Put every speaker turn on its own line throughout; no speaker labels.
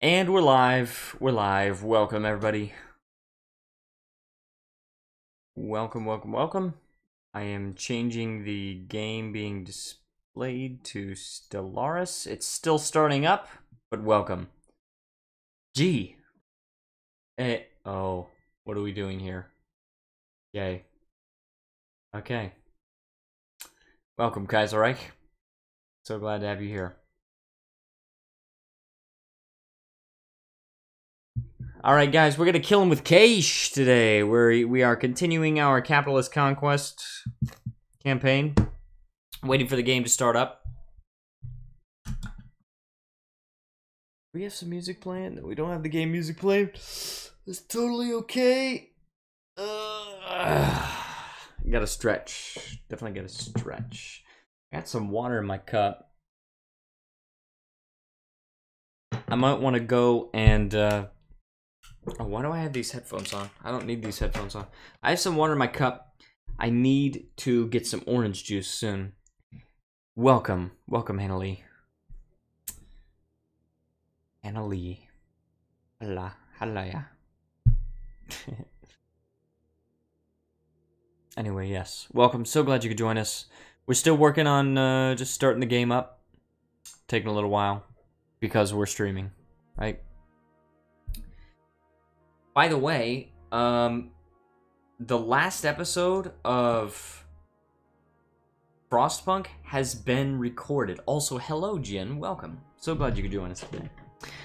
And we're live. We're live. Welcome, everybody. Welcome, welcome, welcome. I am changing the game being displayed to Stellaris. It's still starting up, but welcome. Gee. Oh, what are we doing here? Yay. Okay. Welcome, KAYSH. So glad to have you here. Alright guys, we're gonna kill him with KAYSH today. We are continuing our capitalist conquest campaign. Waiting for the game to start up. We have some music playing? We don't have the game music playing. It's totally okay. Gotta stretch. Definitely gotta stretch. Got some water in my cup. I might want to go and oh, why do I have these headphones on? I don't need these headphones on. I have some water in my cup. I need to get some orange juice soon. Welcome. Welcome, Hannah Lee. Hannah Lee. Hello. Hello. Anyway, yes. Welcome. So glad you could join us. We're still working on just starting the game up. Taking a little while. Because we're streaming. Right? By the way, the last episode of Frostpunk has been recorded. Also, hello, Jin. Welcome. So glad you could join us today.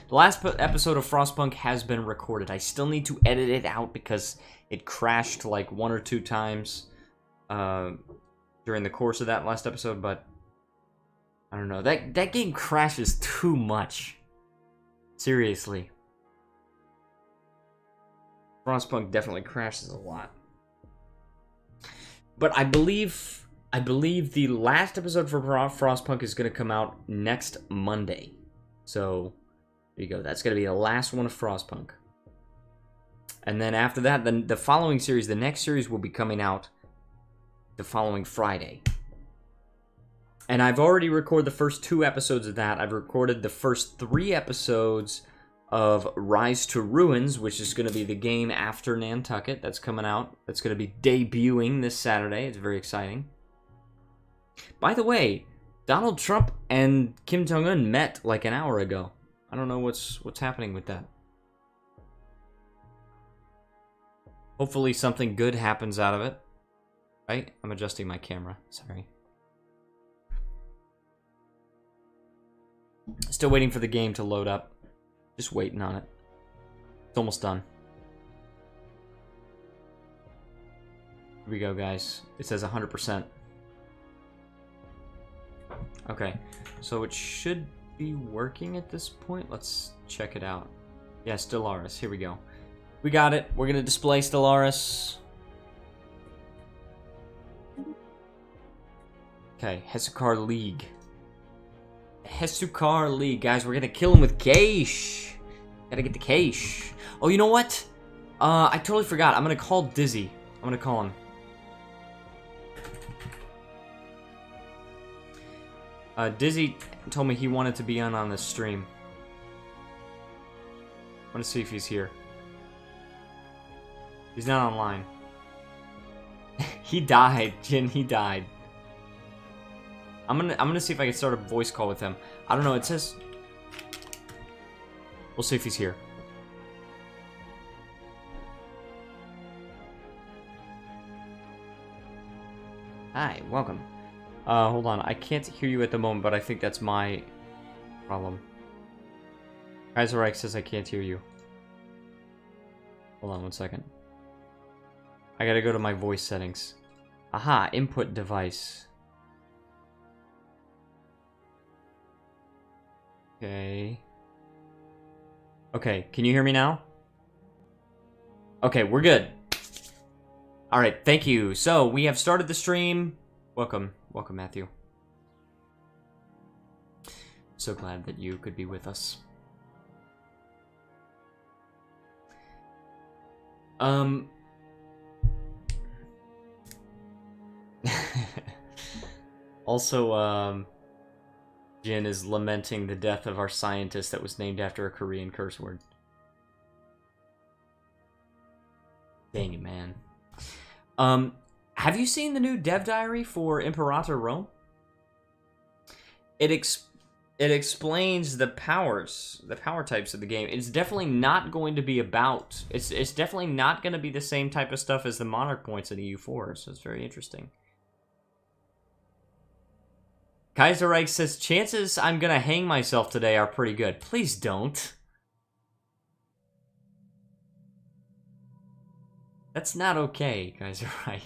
The last episode of Frostpunk has been recorded. I still need to edit it out because it crashed like 1 or 2 times during the course of that last episode, but I don't know. That game crashes too much. Seriously. Frostpunk definitely crashes a lot. But I believe the last episode for Frostpunk is going to come out next Monday. So, there you go. That's going to be the last one of Frostpunk. And then after that, the following series, the next series will be coming out the following Friday. And I've already recorded the first 2 episodes of that. I've recorded the first 3 episodes of Rise to Ruins, which is going to be the game after Nantucket. That's coming out. That's going to be debuting this Saturday. It's very exciting. By the way, Donald Trump and Kim Jong-un met like an hour ago. I don't know what's happening with that. Hopefully something good happens out of it. Right? I'm adjusting my camera. Sorry. Still waiting for the game to load up. Just waiting on it. It's almost done. Here we go, guys. It says 100%. Okay, so it should be working at this point. Let's check it out. Yeah, Stellaris. Here we go. We got it. We're gonna display Stellaris. Okay, Hesukar League. Hesukar League, guys. We're gonna kill him with KAYSH. Gotta get the KAYSH. Oh, you know what? I totally forgot. I'm gonna call Dizzy. I'm gonna call him. Dizzy told me he wanted to be on this stream. I want to see if he's here. He's not online. He died, Jin. He died. I'm gonna see if I can start a voice call with him. I don't know. It says. We'll see if he's here. Hi, welcome. Hold on. I can't hear you at the moment, but I think that's my problem. KAYSH says I can't hear you. Hold on 1 second. I gotta go to my voice settings. Aha, input device. Okay. Okay, can you hear me now? Okay, we're good. Alright, thank you. So, we have started the stream. Welcome. Welcome, Matthew. So glad that you could be with us. Also, Jin is lamenting the death of our scientist that was named after a Korean curse word. Dang it, man. Have you seen the new dev diary for Imperator Rome? It explains the power types of the game. It's definitely not going to be about... It's definitely not going to be the same type of stuff as the Monarch points in EU4, so it's very interesting. Kaiserreich says, chances I'm gonna hang myself today are pretty good. Please don't. That's not okay, Kaiserreich.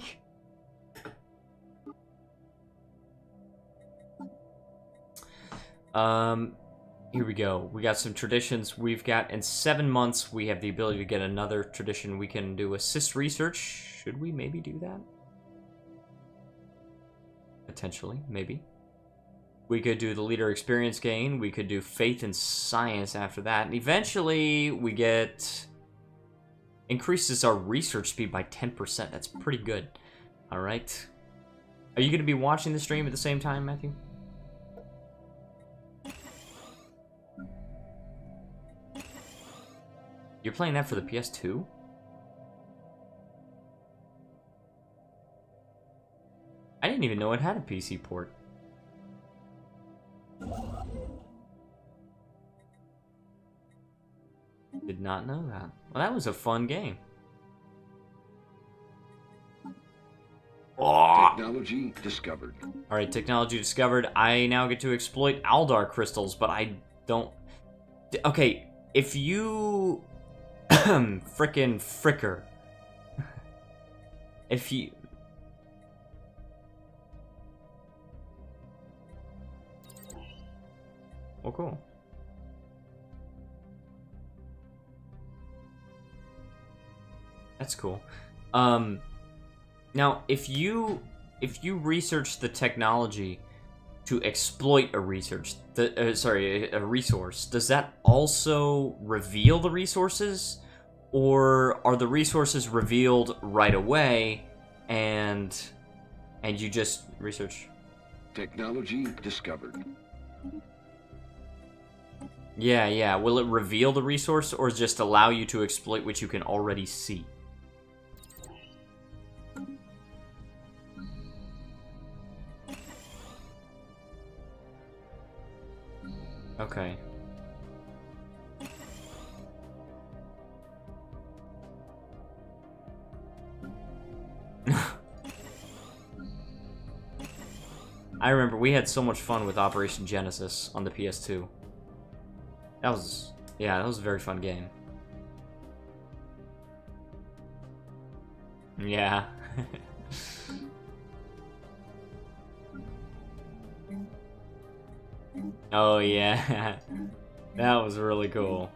Here we go. We got some traditions. We've got, in 7 months, we have the ability to get another tradition. We can do assist research. Should we maybe do that? Potentially, maybe. We could do the leader experience gain. We could do faith and science after that. And eventually, we get... increases our research speed by 10%. That's pretty good. Alright. Are you going to be watching the stream at the same time, Matthew? You're playing that for the PS2? I didn't even know it had a PC port. Did not know that. Well, that was a fun game.
Technology discovered.
Alright, technology discovered. I now get to exploit Aldar crystals, but I don't... Okay, if you... frickin' fricker. If you... Oh, cool. That's cool. Now, if you research the technology to exploit a resource, does that also reveal the resources, or are the resources revealed right away, and you just research?
Technology discovered.
Yeah. Will it reveal the resource, or just allow you to exploit what you can already see? Okay. I remember we had so much fun with Operation Genesis on the PS2. That was a very fun game. Yeah. Oh yeah. That was really cool.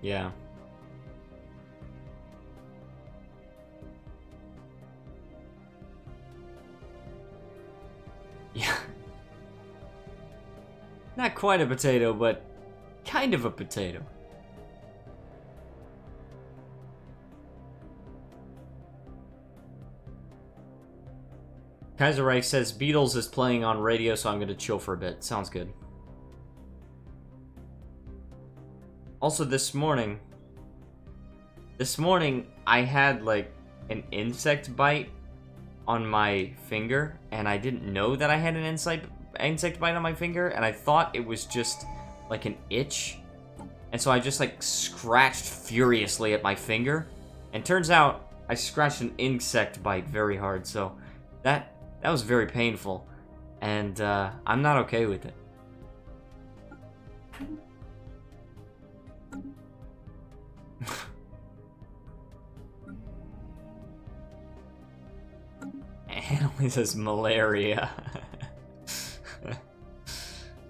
Yeah. Yeah. Not quite a potato, but kind of a potato. Kaiserreich says Beatles is playing on radio, so I'm gonna chill for a bit. Sounds good. Also, this morning I had like an insect bite on my finger, and I didn't know that I had an insect bite on my finger, and I thought it was just like an itch, and so I just like scratched furiously at my finger, and turns out I scratched an insect bite very hard, so that was very painful, and I'm not okay with it. Annalise says malaria.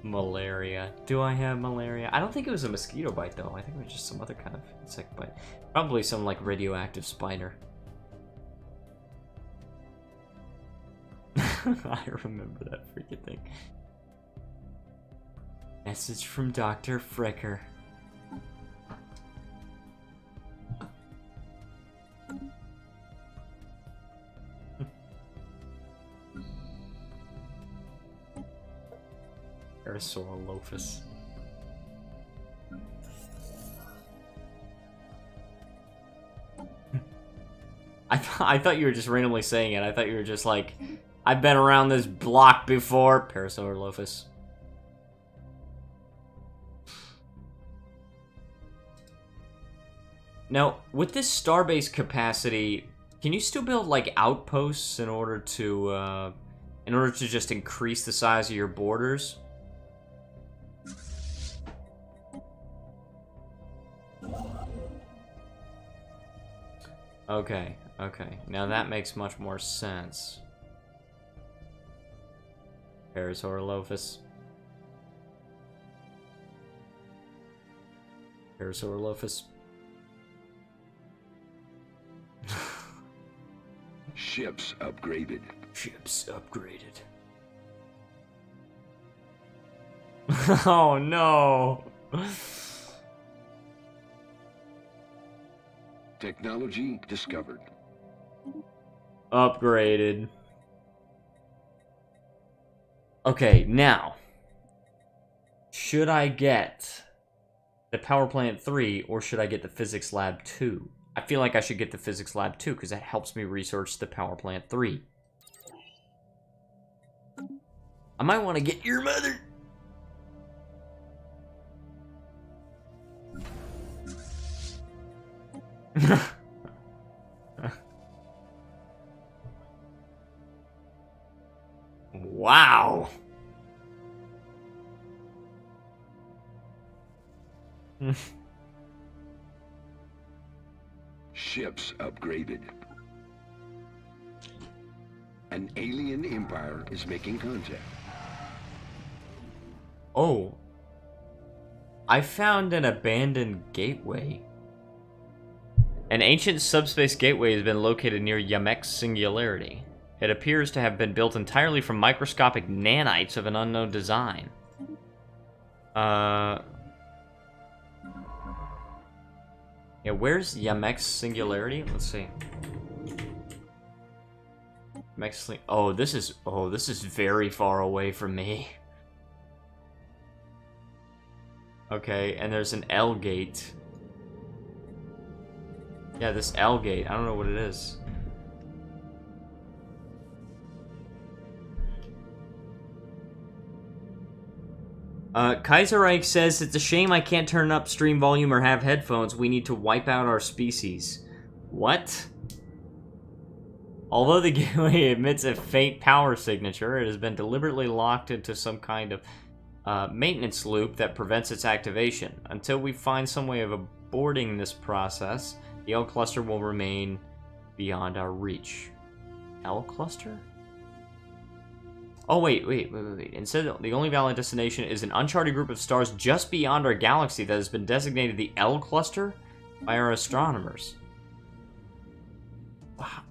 Malaria. Do I have malaria? I don't think it was a mosquito bite, though. I think it was just some other kind of insect bite. Probably some, like, radioactive spider. I remember that freaking thing. Message from Dr. Fricker. Parasaurolophus. I thought you were just randomly saying it. I thought you were just like, I've been around this block before. Parasaurolophus. Now, with this starbase capacity, can you still build like outposts in order to just increase the size of your borders? Okay, okay. Now that makes much more sense. Parasaurolophus. Parasaurolophus.
Ships upgraded.
Ships upgraded. Oh no!
Technology discovered.
Upgraded. Okay, now. Should I get the Power Plant 3 or should I get the Physics Lab 2? I feel like I should get the Physics Lab 2 because that helps me research the Power Plant 3. I might want to get your mother. Wow.
Ships upgraded. An alien empire is making contact.
Oh. I found an abandoned gateway. An ancient subspace gateway has been located near Yamek Singularity. It appears to have been built entirely from microscopic nanites of an unknown design. Yeah, where's Yamek Singularity? Let's see. Oh, this is very far away from me. Okay, and there's an L gate. Yeah, this L gate. I don't know what it is. Kaiserreich says, it's a shame I can't turn up stream volume or have headphones. We need to wipe out our species. What? Although the gateway emits a faint power signature, it has been deliberately locked into some kind of maintenance loop that prevents its activation. Until we find some way of aborting this process, the L cluster will remain beyond our reach. L cluster? Oh, wait. Instead, the only valid destination is an uncharted group of stars just beyond our galaxy that has been designated the L cluster by our astronomers. Wow.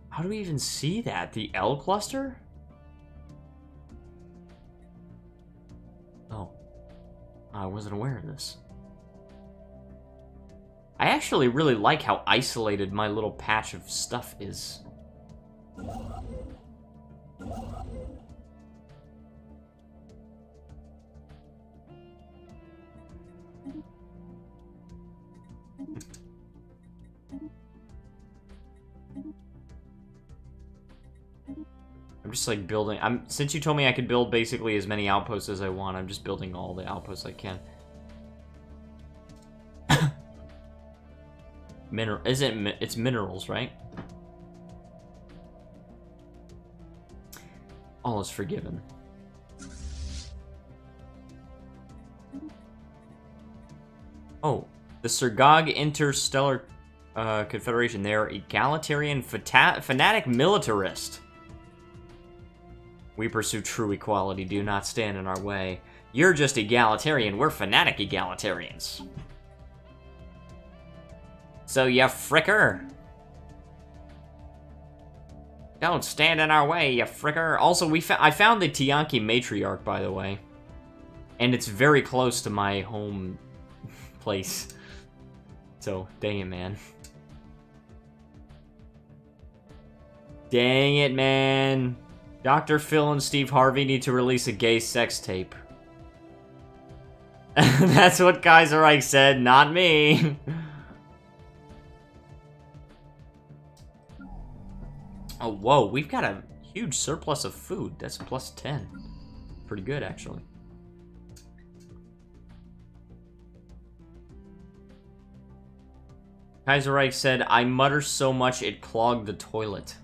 How do we even see that? The L cluster? Oh. I wasn't aware of this. I actually really like how isolated my little patch of stuff is. I'm just like building. Since you told me I could build basically as many outposts as I want, I'm just building all the outposts I can. It's minerals, right? All is forgiven. Oh, the Sergog Interstellar Confederation. They're egalitarian fanatic militarist. We pursue true equality. Do not stand in our way. You're just egalitarian. We're fanatic egalitarians. So, you fricker. Don't stand in our way, you fricker. Also, I found the Tiyanki matriarch, by the way. And it's very close to my home place. So, dang it, man. Dang it, man. Dr. Phil and Steve Harvey need to release a gay sex tape. That's what Kaiserreich said, not me. Oh, whoa, we've got a huge surplus of food. That's plus 10. Pretty good, actually. Kaiserreich said, I mutter so much it clogged the toilet.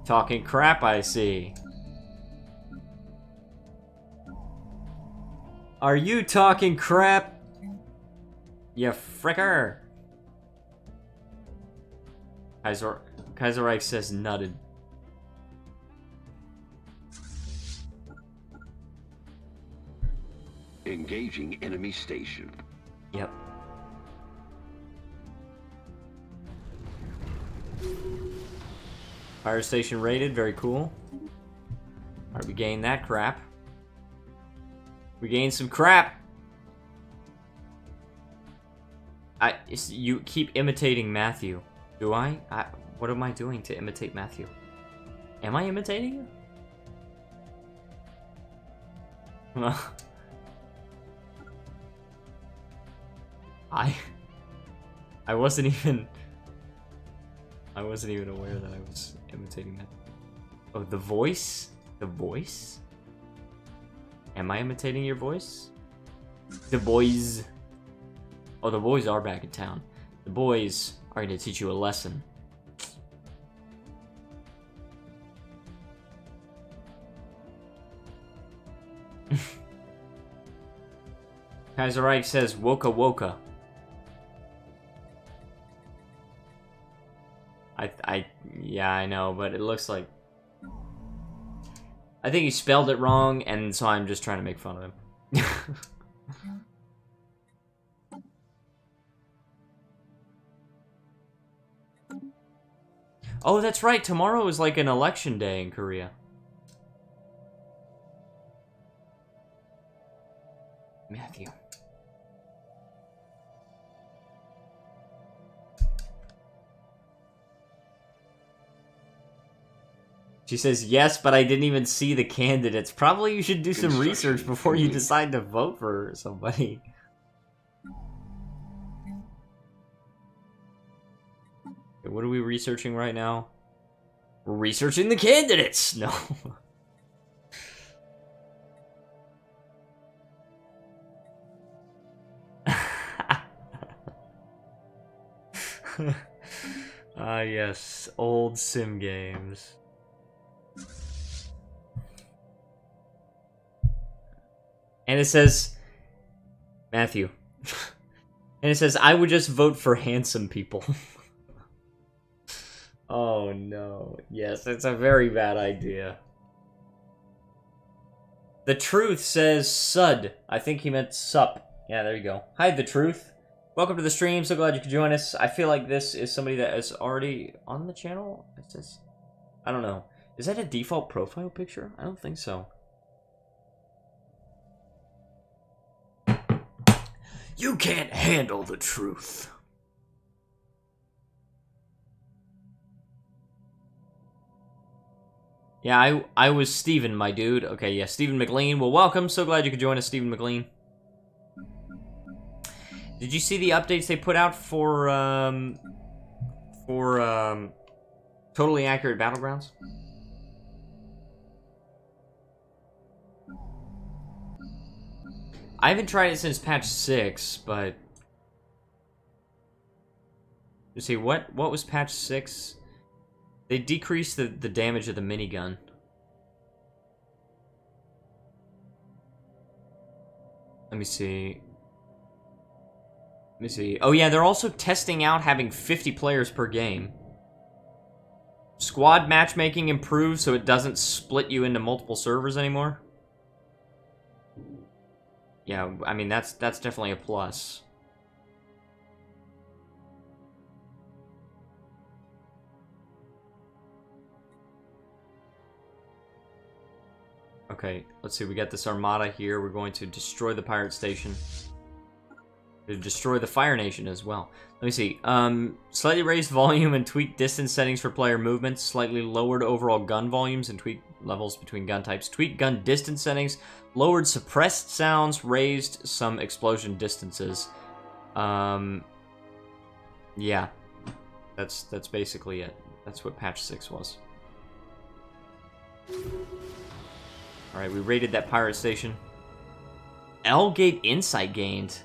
Talking crap, I see. Are you talking crap? You fricker. Kaiserreich says nutted.
Engaging enemy station.
Yep. Fire station raided, very cool. Alright, we gained that crap. We gained some crap! You keep imitating Matthew. Do I? What am I doing to imitate Matthew? Am I imitating you? I wasn't even aware that I was imitating that. Oh, the voice? The voice? Am I imitating your voice? The boys. Oh, the boys are back in town. The boys are going to teach you a lesson. Kaiserreich says, woka woka. Yeah, I know, but it looks like... I think he spelled it wrong, and so I'm just trying to make fun of him. Oh, that's right, tomorrow is like an election day in Korea. Matthew. She says, yes, but I didn't even see the candidates. Probably you should do some research before you decide to vote for somebody. Okay, what are we researching right now? We're researching the candidates! No. Ah, yes. Old sim games. And it says, Matthew. And it says, I would just vote for handsome people. Oh no. Yes, it's a very bad idea. The Truth says Sud. I think he meant sup. Yeah, there you go. Hi, The Truth. Welcome to the stream. So glad you could join us. I feel like this is somebody that is already on the channel. It says, I don't know. Is that a default profile picture? I don't think so. You can't handle the truth. Yeah, I was Steven, my dude. Okay, yeah, Stephen McLean. Well, welcome. So glad you could join us, Stephen McLean. Did you see the updates they put out for Totally Accurate Battlegrounds? I haven't tried it since patch 6, but... Let's see, what was patch 6? They decreased the damage of the minigun. Let me see. Let me see. Oh yeah, they're also testing out having 50 players per game. Squad matchmaking improved so it doesn't split you into multiple servers anymore. Yeah, I mean, that's definitely a plus. Okay. Okay, let's see. We got this armada here. We're going to destroy the pirate station. To destroy the Fire Nation as well. Let me see. Slightly raised volume and tweaked distance settings for player movements. Slightly lowered overall gun volumes and tweaked levels between gun types. Tweaked gun distance settings. Lowered suppressed sounds. Raised some explosion distances. Yeah. That's basically it. That's what patch 6 was. Alright, we raided that pirate station. L-Gate insight gained.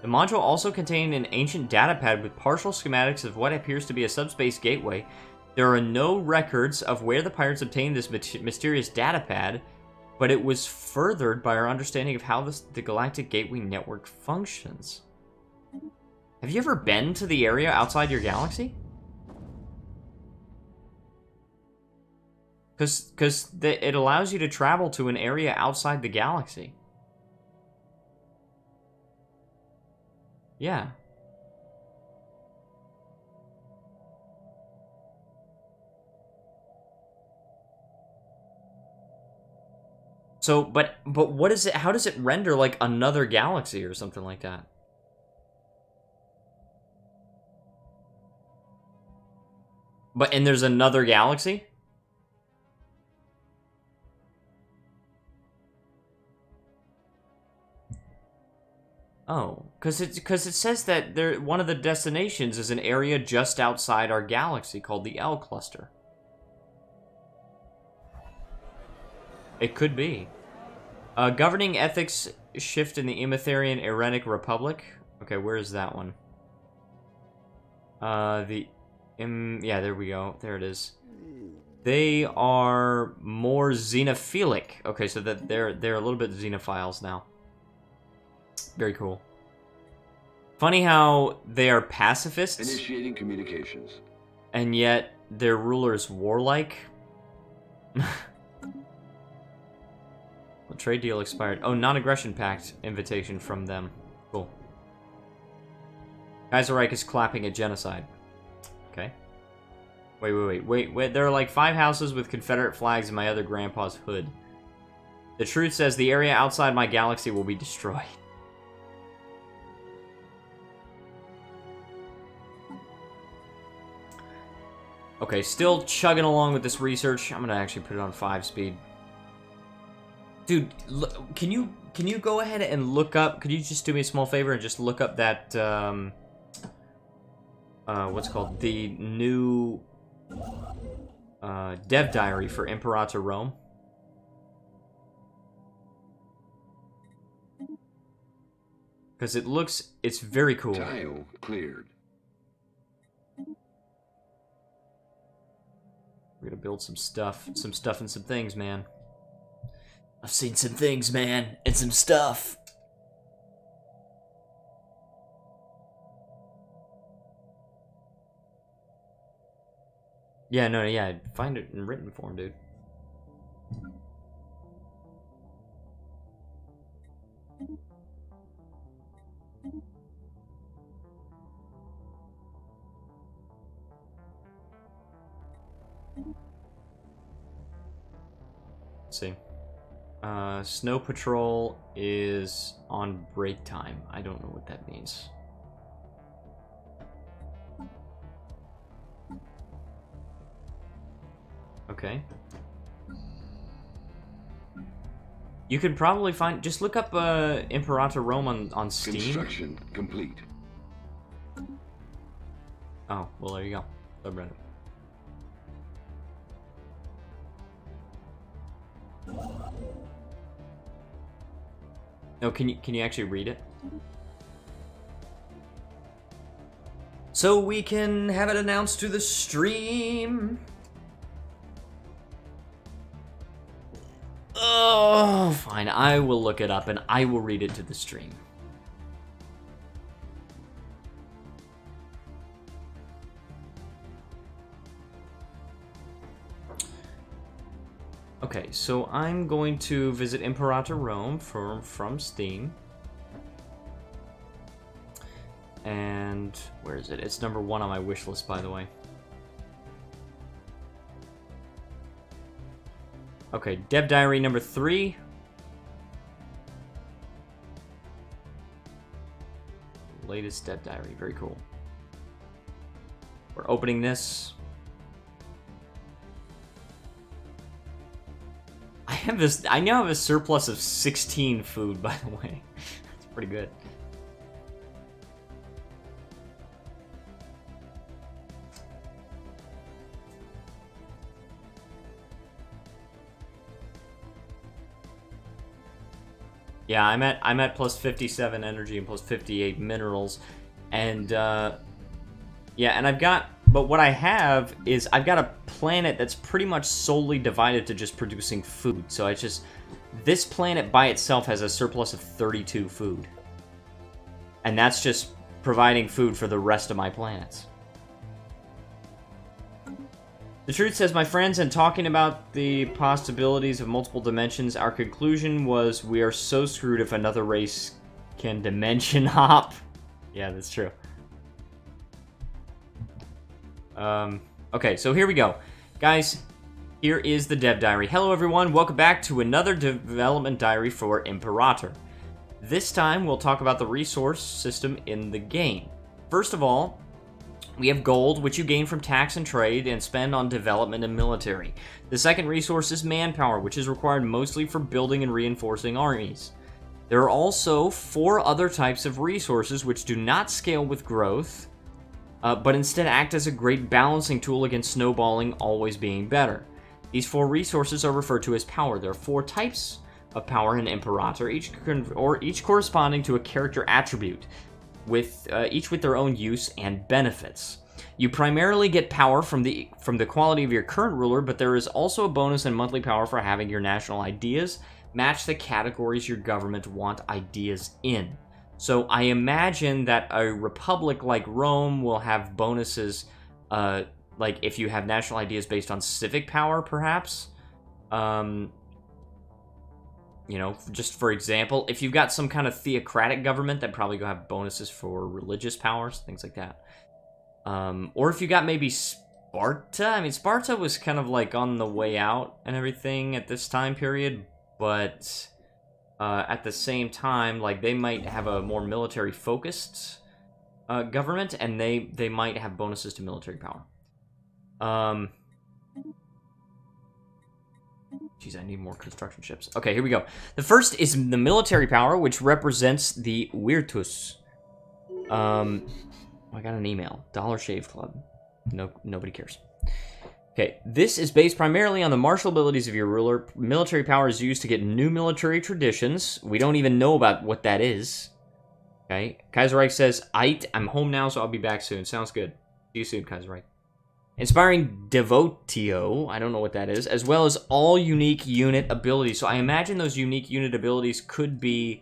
The module also contained an ancient datapad with partial schematics of what appears to be a subspace gateway. There are no records of where the pirates obtained this mysterious datapad, but it was furthered by our understanding of how the Galactic Gateway Network functions. Have you ever been to the area outside your galaxy? Because it allows you to travel to an area outside the galaxy. Yeah. So, but what is it? How does it render like another galaxy or something like that? And there's another galaxy? Oh, because it says that one of the destinations is an area just outside our galaxy called the L Cluster. It could be. Governing ethics shift in the Imetherian Erenic Republic. Okay, where is that one? Yeah, there we go. There it is. They are more xenophilic. Okay, so that they're a little bit xenophiles now. Very cool. Funny how they are pacifists.
Initiating communications.
And yet their ruler is warlike. The trade deal expired. Oh, non-aggression pact invitation from them. Cool. Kaiserreich is clapping at genocide. Okay. Wait. There are like 5 houses with Confederate flags in my other grandpa's hood. The truth says the area outside my galaxy will be destroyed. Okay, still chugging along with this research. I'm gonna actually put it on 5 speed. Dude, can you go ahead and look up? Could you just do me a small favor and just look up that what's called the new dev diary for Imperator Rome? Because it's very cool.
Tile cleared.
We're gonna build some stuff and some things, man. I've seen some things, man, and some stuff. Yeah, no, yeah, find it in written form, dude. Let's see. Snow Patrol is on break time. I don't know what that means. Okay. You could probably find... Just look up Imperator Rome on Steam.
Construction complete.
Oh, well, there you go. Subreddit. No, can you actually read it? So we can have it announced to the stream. Oh, fine. I will look it up and I will read it to the stream. Okay, so I'm going to visit Imperator Rome from Steam. And where is it? It's number 1 on my wish list, by the way. Okay, Dev Diary number 3. Latest Dev Diary, very cool. We're opening this. I now have a surplus of 16 food, by the way. That's pretty good. Yeah, I'm at plus 57 energy and plus 58 minerals, and yeah, and but what I have is I've got a planet that's pretty much solely divided to just producing food. So this planet by itself has a surplus of 32 food, and that's just providing food for the rest of my planets. The truth says, my friends, in talking about the possibilities of multiple dimensions, our conclusion was we are so screwed if another race can dimension hop. Yeah, that's true. Okay, so here we go. Guys, here is the Dev Diary. Hello, everyone. Welcome back to another development diary for Imperator. This time, we'll talk about the resource system in the game. First of all, we have gold, which you gain from tax and trade and spend on development and military. The second resource is manpower, which is required mostly for building and reinforcing armies. There are also 4 other types of resources which do not scale with growth, but instead act as a great balancing tool against snowballing always being better. These 4 resources are referred to as power. There are 4 types of power in Imperator, each corresponding to a character attribute, each with their own use and benefits. You primarily get power from the quality of your current ruler, but there is also a bonus in monthly power for having your national ideas match the categories your government want ideas in. So I imagine that a republic like Rome will have bonuses, like if you have national ideas based on civic power, perhaps. You know, just for example, if you've got some kind of theocratic government, that probably go have bonuses for religious powers, things like that. Or if you got maybe Sparta. I mean, Sparta was kind of like on the way out and everything at this time period, but at the same time, like they might have a more military-focused government, and they might have bonuses to military power. Jeez, I need more construction ships. Okay, here we go. The first is the military power, which represents the Virtus. I got an email. Dollar Shave Club. No, nobody cares. Okay, this is based primarily on the martial abilities of your ruler. Military power is used to get new military traditions. We don't even know about what that is. Okay, Kaiserreich says, I'm home now, so I'll be back soon. Sounds good. See you soon, Kaiserreich. Inspiring Devotio, I don't know what that is, as well as all unique unit abilities. So I imagine those unique unit abilities could be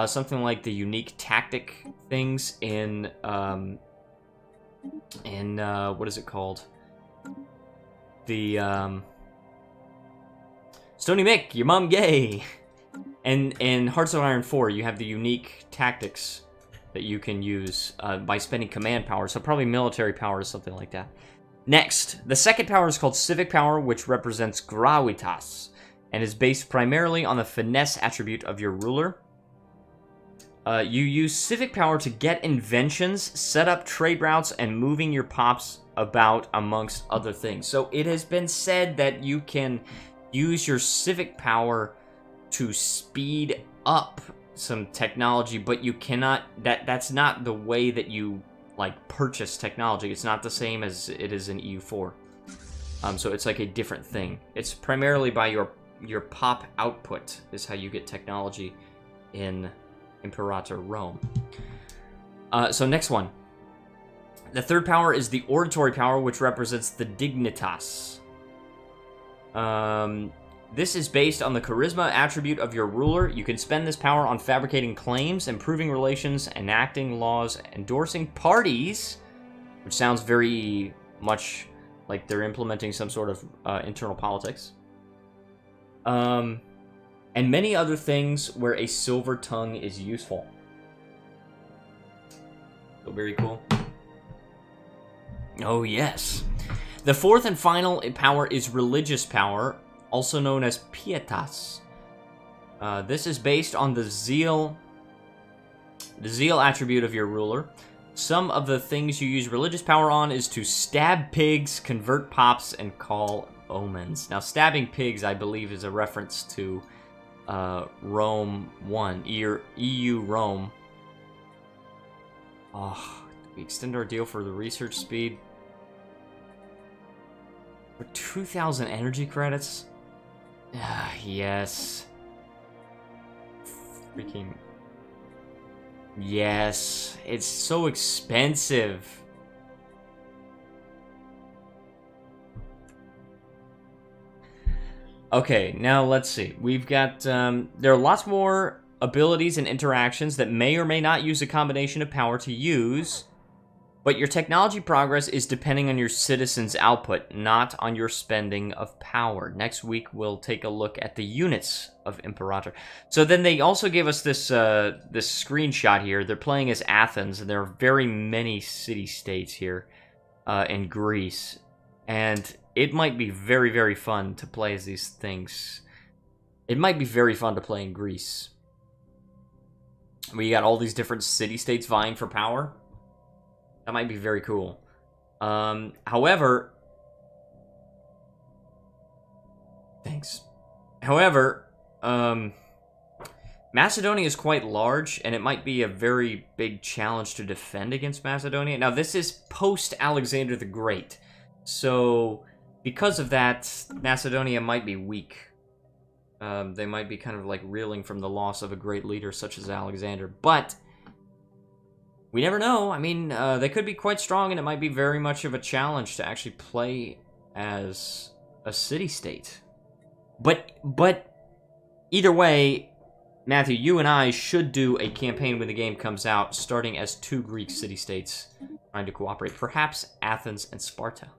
something like the unique tactic things in what is it called? The Stony Mick, your mom gay. And in Hearts of Iron 4, you have the unique tactics that you can use by spending command power. So probably military power or something like that. Next, the second power is called Civic Power, which represents Gravitas, and is based primarily on the finesse attribute of your ruler. You use Civic Power to get inventions, set up trade routes, and moving your pops about, amongst other things. So it has been said that you can use your Civic Power to speed up some technology, but you cannot, that's not the way that you like purchase technology. It's not the same as it is in EU4. So it's like a different thing. It's primarily by your pop output is how you get technology in Imperator Rome. So next one. The third power is the oratory power, which represents the Dignitas. This is based on the charisma attribute of your ruler. You can spend this power on fabricating claims, improving relations, enacting laws, endorsing parties, which sounds very much like they're implementing some sort of internal politics. And many other things where a silver tongue is useful. So very cool. Oh, yes. The fourth and final power is religious power, also known as Pietas. This is based on the zeal attribute of your ruler. Some of the things you use religious power on is to stab pigs, convert pops, and call omens. Now, stabbing pigs, I believe, is a reference to Rome 1, EU Rome. Oh, we extend our deal for the research speed. For 2,000 energy credits? Yes. Freaking... Yes. It's so expensive. Okay, now let's see. We've got... there are lots more abilities and interactions that may or may not use a combination of power to use, but your technology progress is depending on your citizens' output, not on your spending of power. Next week, we'll take a look at the units of Imperator. So then they also gave us this this screenshot here. They're playing as Athens, and there are very many city-states here in Greece. And it might be very, very fun to play as these things. It might be very fun to play in Greece. We got all these different city-states vying for power. That might be very cool. However... Thanks. However, Macedonia is quite large, and it might be a very big challenge to defend against Macedonia. Now, this is post-Alexander the Great. So, because of that, Macedonia might be weak. They might be kind of like reeling from the loss of a great leader such as Alexander. But we never know. I mean, they could be quite strong, and it might be very much of a challenge to actually play as a city-state. But either way, Matthew, you and I should do a campaign when the game comes out, starting as 2 Greek city-states trying to cooperate. Perhaps Athens and Sparta.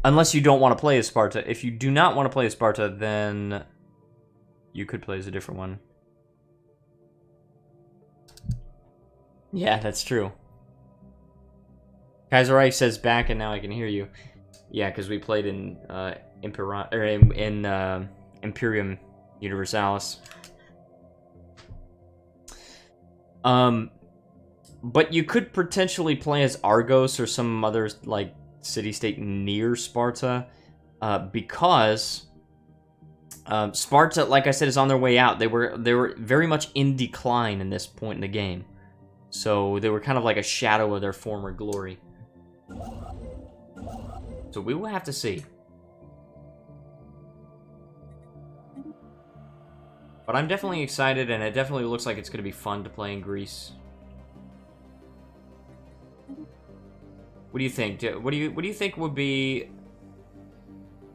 Unless you don't want to play as Sparta. If you do not want to play as Sparta, then you could play as a different one. Yeah, that's true. Kaiserreich says back and now I can hear you. Yeah, because we played in Imperium Universalis. But you could potentially play as Argos or some other like city-state near Sparta, because Sparta, like I said, is on their way out. They were very much in decline in this point in the game, so they were kind of like a shadow of their former glory. So we will have to see. But I'm definitely excited, and it definitely looks like it's going to be fun to play in Greece. What do you think? What do you think would be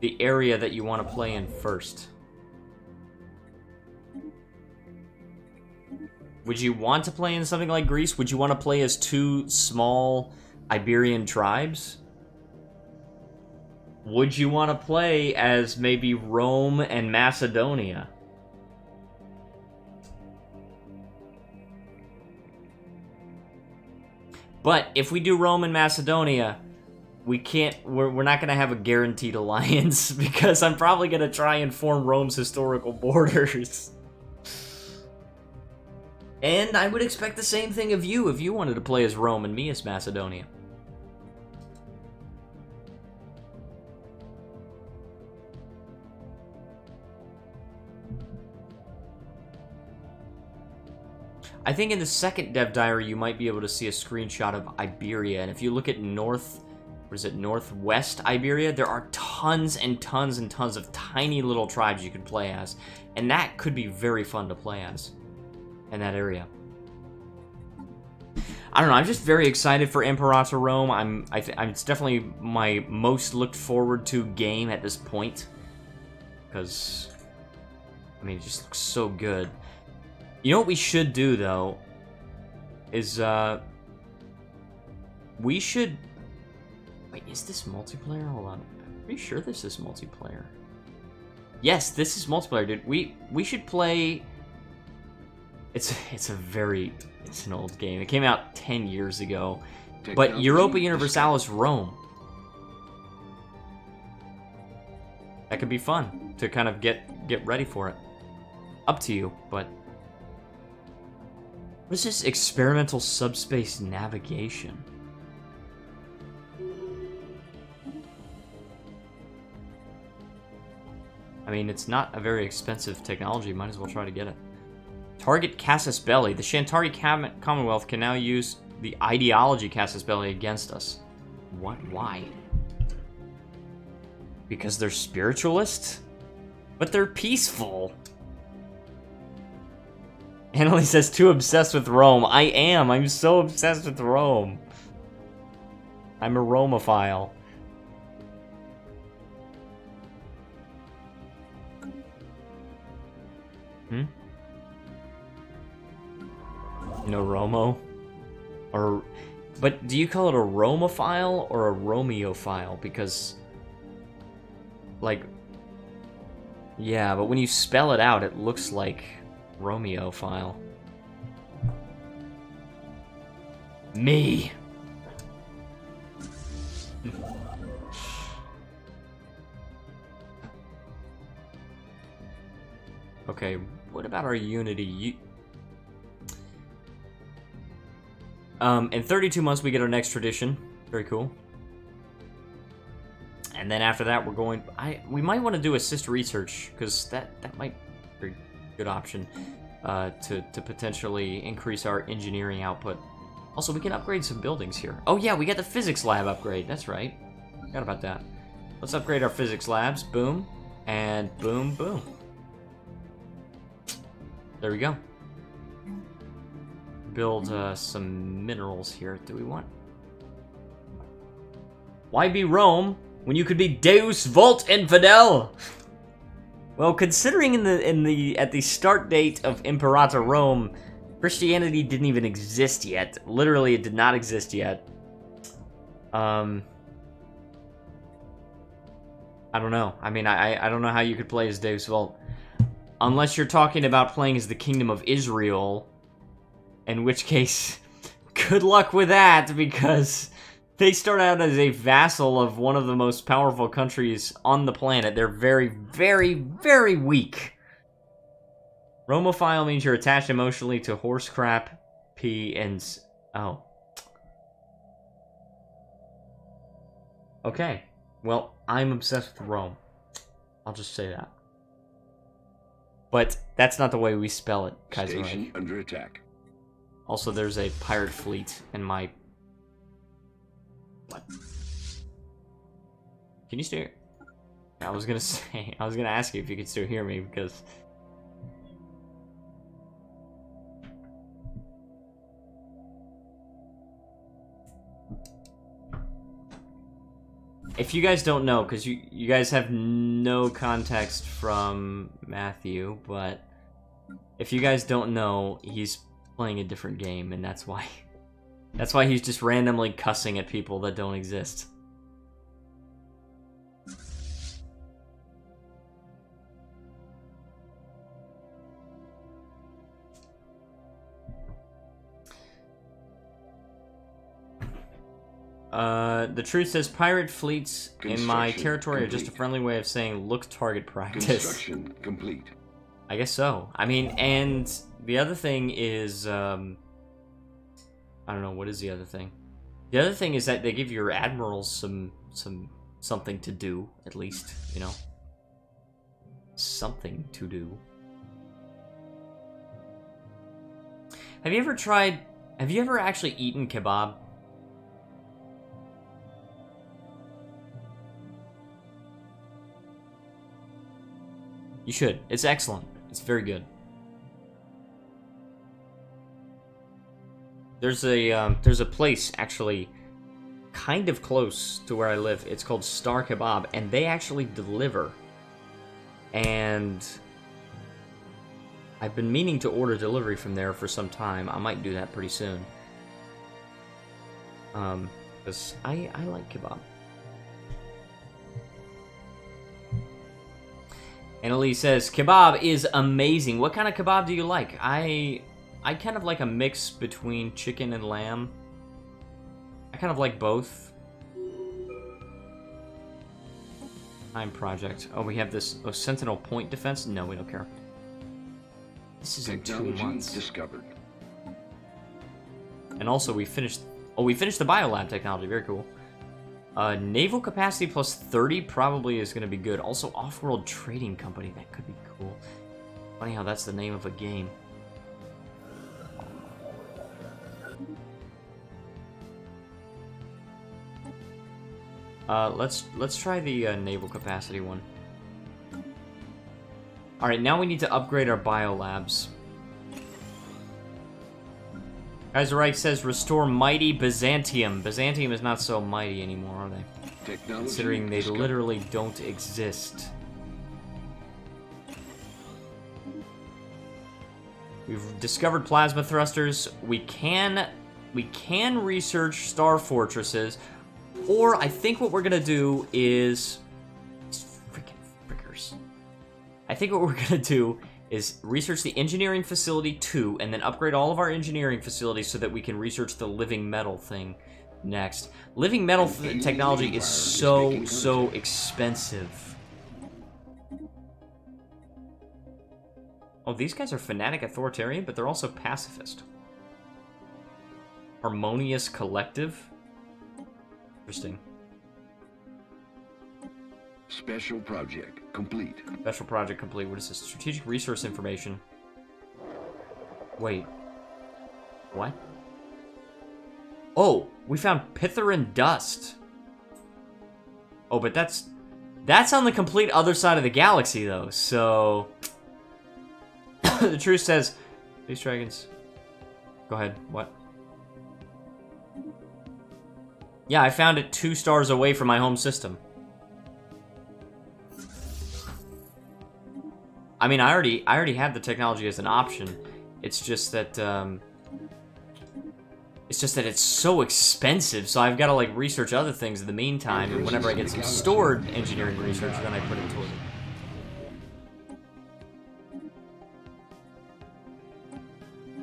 the area that you want to play in first? Would you want to play in something like Greece? Would you want to play as 2 small Iberian tribes? Would you want to play as maybe Rome and Macedonia? But if we do Rome and Macedonia, we're not going to have a guaranteed alliance, because I'm probably going to try and form Rome's historical borders. And I would expect the same thing of you if you wanted to play as Rome and me as Macedonia. I think in the second dev diary, you might be able to see a screenshot of Iberia. And if you look at northwest Iberia, there are tons and tons and tons of tiny little tribes you can play as. And that could be very fun to play as in that area. I don't know, I'm just very excited for Imperator Rome. It's definitely my most looked forward to game at this point. Because, I mean, it just looks so good. You know what we should do, though, is, we should... Wait, is this multiplayer? Hold on. I'm pretty sure this is multiplayer. Yes, this is multiplayer, dude. We should play... It's an old game. It came out 10 years ago. But Europa Universalis Rome. That could be fun to kind of get ready for it. Up to you, but... What is this? Experimental subspace navigation. I mean, it's not a very expensive technology. Might as well try to get it. Target Casus Belli. The Shantari Commonwealth can now use the ideology Casus Belli against us. What? Why? Because they're spiritualists? But they're peaceful. Annalise says, too obsessed with Rome. I am. I'm so obsessed with Rome. I'm a Romophile. No Romo? Or... But do you call it a Romophile or a Romeophile? Because... Like... Yeah, but when you spell it out, it looks like Romeophile. Me! Okay, what about our unity? In 32 months we get our next tradition. Very cool. And then after that we're going... we might want to do assist research, because that might be a good option to potentially increase our engineering output. Also, we can upgrade some buildings here. Oh yeah, we got the physics lab upgrade. That's right. Forgot about that. Let's upgrade our physics labs. Boom. And boom, boom. There we go. Build some minerals here. Do we want? Why be Rome when you could be Deus Vult Infidel? Well, considering at the start date of Imperator Rome, Christianity didn't even exist yet. Literally, it did not exist yet. I don't know. I mean, I don't know how you could play as Deus Vult. Unless you're talking about playing as the Kingdom of Israel, in which case, good luck with that, because they start out as a vassal of one of the most powerful countries on the planet. They're very, very, very weak. Romophile means you're attached emotionally to horse crap, pee, and... Oh. Okay. Well, I'm obsessed with Rome. I'll just say that. But that's not the way we spell it, Kaiser.
Station under attack.
Also, there's a pirate fleet in my... What? Can you still... I was gonna say... I was gonna ask you if you could still hear me, because... If you guys don't know, because you guys have no context from Matthew, but if you guys don't know, he's playing a different game, and that's why he's just randomly cussing at people that don't exist. The truth says pirate fleets in my territory are just a friendly way of saying look target practice.
Construction complete.
I guess so. I mean, and the other thing is, I don't know, what is the other thing? The other thing is that they give your admirals something to do, at least, you know. Something to do. Have you ever actually eaten kebab? You should. It's excellent. It's very good. There's a place actually kind of close to where I live. It's called Star Kebab, and they actually deliver. And I've been meaning to order delivery from there for some time. I might do that pretty soon. Because I like kebab. Annalise says, kebab is amazing. What kind of kebab do you like? I kind of like a mix between chicken and lamb. I kind of like both. Time project. Oh, we have this Sentinel point defense? No, we don't care. This is in 2 months.
Discovered.
And also we finished... Oh, we finished the biolab technology. Very cool. Naval capacity plus 30 probably is going to be good. Also, off-world trading company. That could be cool. Funny how that's the name of a game. Let's try the naval capacity one. All right, now we need to upgrade our biolabs. Kaiserreich says restore mighty Byzantium. Byzantium is not so mighty anymore, are they?
Technology
Considering they
discovered.
literally don't exist. We've discovered plasma thrusters. We can research star fortresses, or I think what we're gonna do is freaking frickers. I think what we're gonna do is research the engineering facility 2, and then upgrade all of our engineering facilities so that we can research the living metal thing next. Living metal technology is so expensive. Oh, these guys are fanatic authoritarian, but they're also pacifist. Harmonious collective? Interesting.
Special project complete.
Special project complete. What is this? Strategic resource information. Wait. What? Oh, we found Pytharin dust. Oh, but that's on the complete other side of the galaxy, though, so... The truth says... These dragons... Go ahead, what? Yeah, I found it 2 stars away from my home system. I mean, I already had the technology as an option. It's just that it's so expensive. So I've got to like research other things in the meantime. And whenever I get some stored engineering research, then I put it toward it.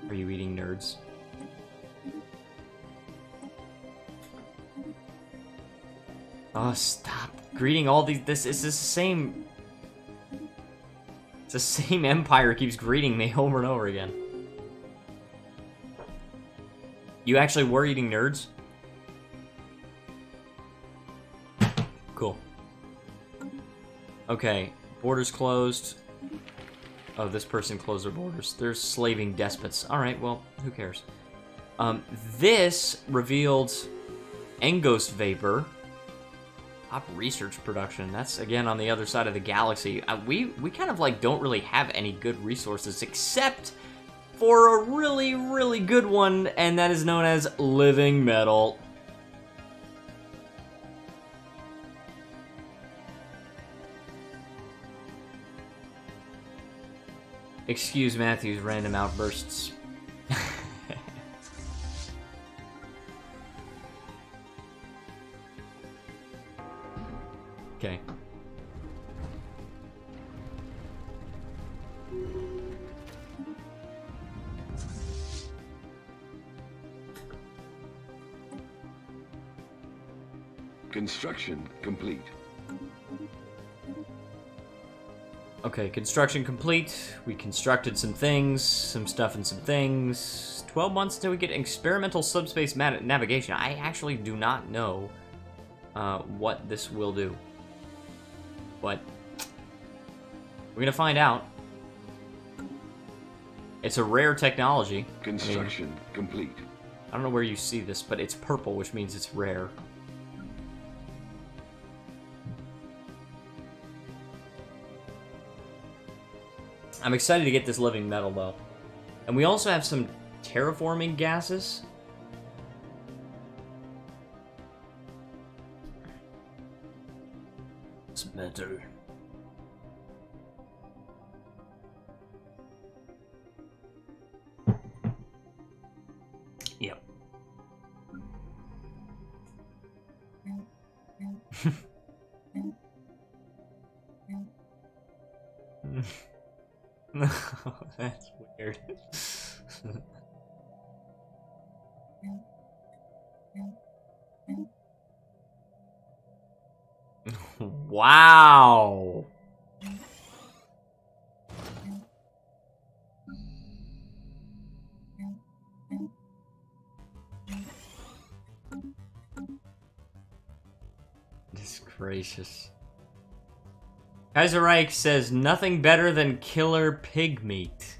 Are you eating, nerds? Oh, stop greeting all these. This is the same. It's the same empire keeps greeting me over and over again. You actually were eating, nerds? Cool. Okay, borders closed. Oh, this person closed their borders. They're slaving despots. Alright, well, who cares? This revealed Enghost Vapor. Top research production. That's, again, on the other side of the galaxy. We kind of, like, don't really have any good resources except for a really, really good one, and that is known as living metal. Excuse Matthew's random outbursts. Okay.
Construction complete.
Okay, construction complete. We constructed some things, some stuff and some things. 12 months until we get experimental subspace navigation. I actually do not know what this will do. But we're gonna find out. It's a rare technology.
Construction complete.
I don't know where you see this, but it's purple, which means it's rare. I'm excited to get this living metal, though. And we also have some terraforming gases. It's metal. Yep. No, that's weird. Wow. Goodness gracious. Kaiserreich says nothing better than killer pig meat.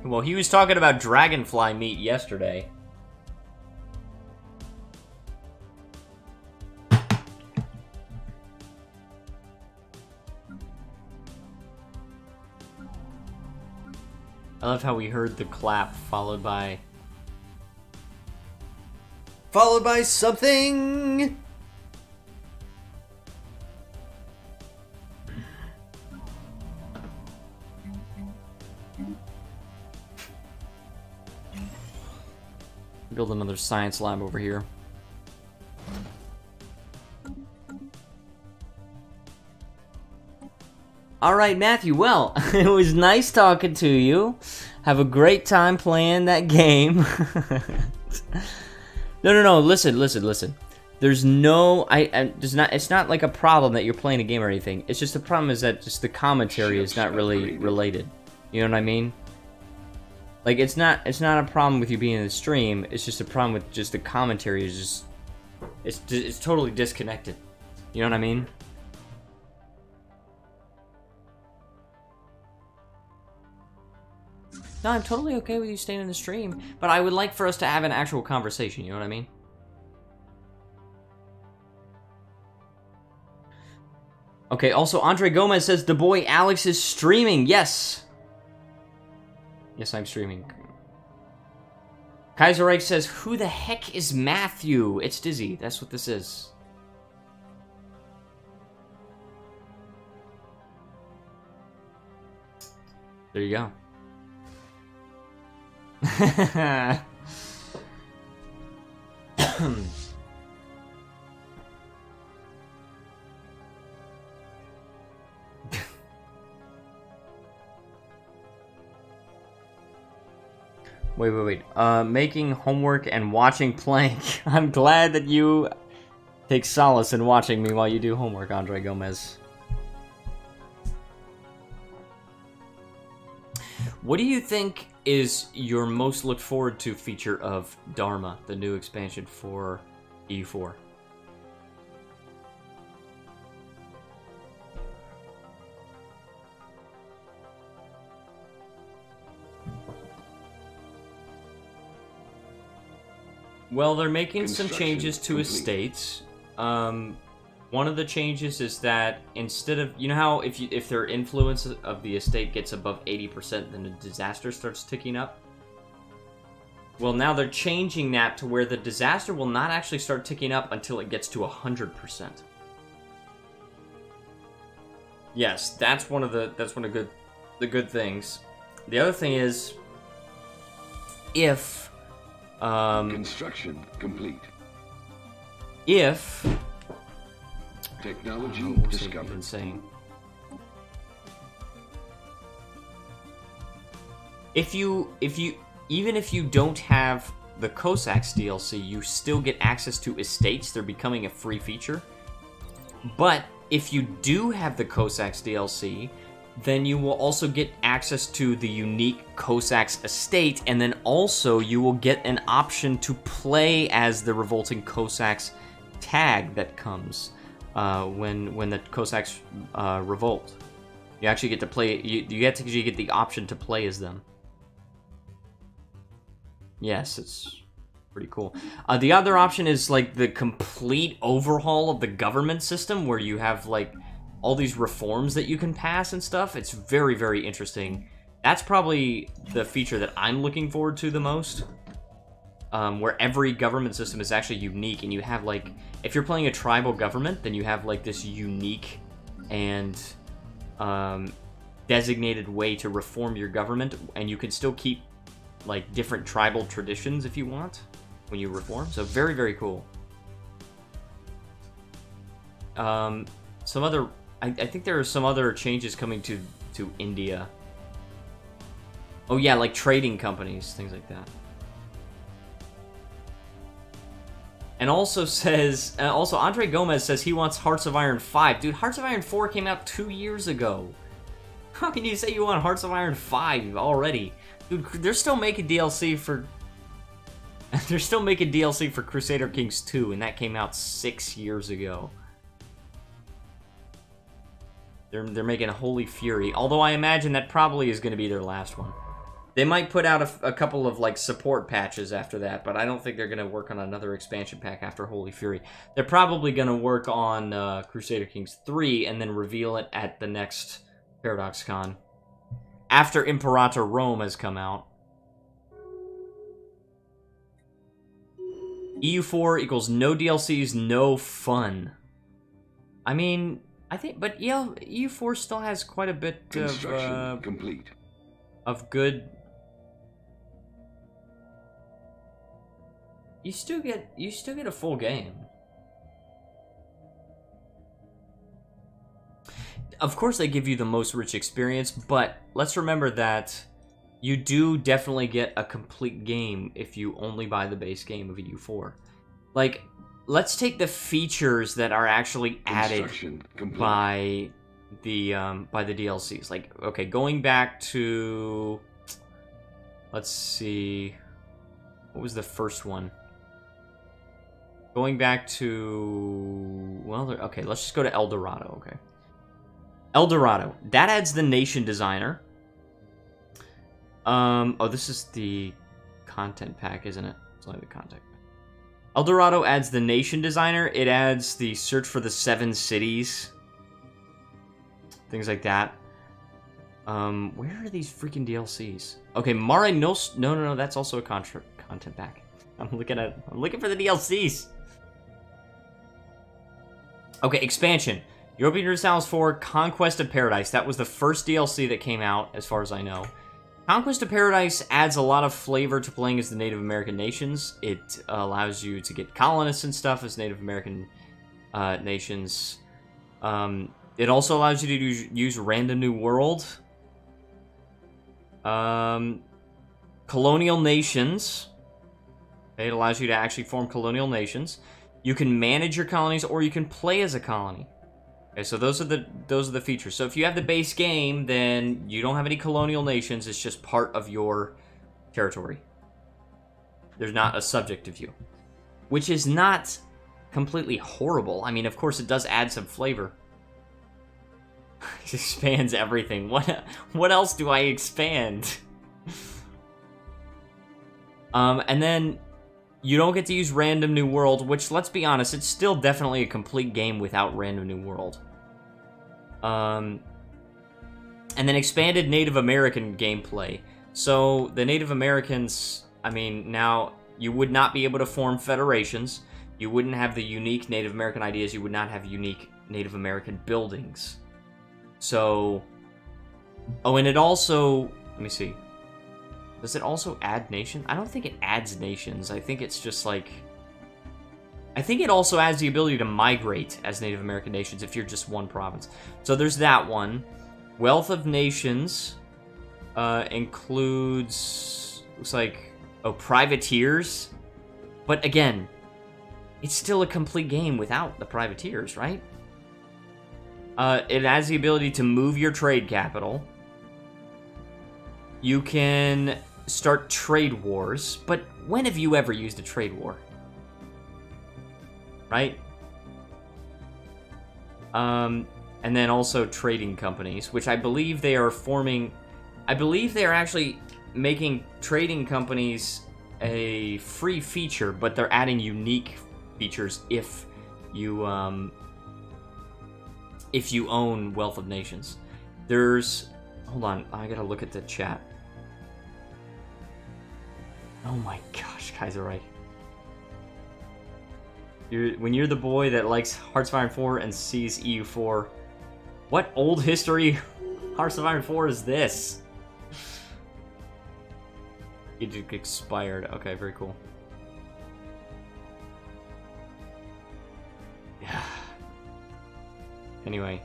Well, he was talking about dragonfly meat yesterday. I love how we heard the clap followed by something. Build another science lab over here. All right, Matthew. Well, it was nice talking to you. Have a great time playing that game. No. Listen. There's no, it's not like a problem that you're playing a game or anything. It's just the problem is that just the commentary is not really related. You know what I mean? Like, it's not a problem with you being in the stream. It's just a problem with just the commentary is just, it's totally disconnected. You know what I mean? No, I'm totally okay with you staying in the stream, but I would like for us to have an actual conversation, you know what I mean? Okay, also, Andre Gomez says, the boy Alex is streaming. Yes! Yes, I'm streaming. Kaiserreich says, who the heck is Matthew? It's Dizzy, that's what this is. There you go. Wait. Making homework and watching Plank. I'm glad that you take solace in watching me while you do homework, Andre Gomez. What do you think is your most looked forward to feature of Dharma, the new expansion for EU4? Well, they're making some changes to estates. One of the changes is that instead of, you know how if their influence of the estate gets above 80%, then the disaster starts ticking up? Well, now they're changing that to where the disaster will not actually start ticking up until it gets to 100%. Yes, that's one of the good things. The other thing is, if
construction complete.
If
technology discovered.
Insane. Even if you don't have the Cossacks DLC, you still get access to estates. They're becoming a free feature. But if you do have the Cossacks DLC, then you will also get access to the unique Cossacks estate, and then also you will get an option to play as the revolting Cossacks tag that comes when the Cossacks revolt. You actually get to play. You get the option to play as them. Yes, it's pretty cool. The other option is like the complete overhaul of the government system, where you have like all these reforms that you can pass and stuff. It's very, very interesting. That's probably the feature that I'm looking forward to the most. Where every government system is actually unique, and you have like, if you're playing a tribal government, then you have like this unique and designated way to reform your government, and you can still keep like different tribal traditions if you want when you reform. So very, very cool. Some other, I think there are some other changes coming to India. Oh yeah, like trading companies, things like that. And also says, also Andre Gomez says he wants Hearts of Iron 5. Dude, Hearts of Iron 4 came out 2 years ago. How can you say you want Hearts of Iron 5 already? Dude, they're still making DLC for... they're still making DLC for Crusader Kings 2, and that came out 6 years ago. They're making Holy Fury, although I imagine that probably is going to be their last one. They might put out a couple of, like, support patches after that, but I don't think they're going to work on another expansion pack after Holy Fury. They're probably going to work on Crusader Kings 3 and then reveal it at the next ParadoxCon. After Imperator Rome has come out. EU4 equals no DLCs, no fun. I mean, I think, but yeah, EU4 still has quite a bit of,
complete.
Of good... You still get a full game. Of course they give you the most rich experience, but let's remember that you do definitely get a complete game if you only buy the base game of EU4. Like, let's take the features that are actually added by the DLCs. Like, okay, going back to, let's see, what was the first one? Going back to, well, okay, let's just go to El Dorado, okay. El Dorado, that adds the Nation Designer. Oh, this is the content pack, isn't it? It's only the content pack. El Dorado adds the Nation Designer. It adds the Search for the 7 Cities. Things like that. Where are these freaking DLCs? Okay, Mare Nostrum. No, that's also a content pack. I'm looking for the DLCs. Okay, expansion. European Universalis 4, Conquest of Paradise. That was the first DLC that came out, as far as I know. Conquest of Paradise adds a lot of flavor to playing as the Native American nations. It allows you to get colonists and stuff as Native American nations. It also allows you to use Random New World. Colonial nations. Okay, it allows you to actually form colonial nations. You can manage your colonies, or you can play as a colony. Okay, so those are the features. So if you have the base game, then you don't have any colonial nations. It's just part of your territory. There's not a subject of you, which is not completely horrible. I mean, of course, it does add some flavor. It expands everything. What else do I expand? And then you don't get to use Random New World, which, let's be honest, it's still definitely a complete game without Random New World. And then expanded Native American gameplay. So, the Native Americans, I mean, now, you would not be able to form federations. You wouldn't have the unique Native American ideas. You would not have unique Native American buildings. So, oh, and it also, let me see. Does it also add nations? I don't think it adds nations. I think it's just like... I think it also adds the ability to migrate as Native American nations if you're just one province. So there's that one. Wealth of Nations includes... Looks like... Oh, privateers? But again, it's still a complete game without the privateers, right? It adds the ability to move your trade capital. You can start trade wars, but when have you ever used a trade war? Right? And then also trading companies, which I believe they are forming... I believe they are actually making trading companies a free feature, but they're adding unique features if you own Wealth of Nations. There's... Hold on, I gotta look at the chat. Oh my gosh, guys are right. When you're the boy that likes Hearts of Iron 4 and sees EU4, what old history Hearts of Iron 4 is this? It expired. Okay, very cool. Yeah. Anyway,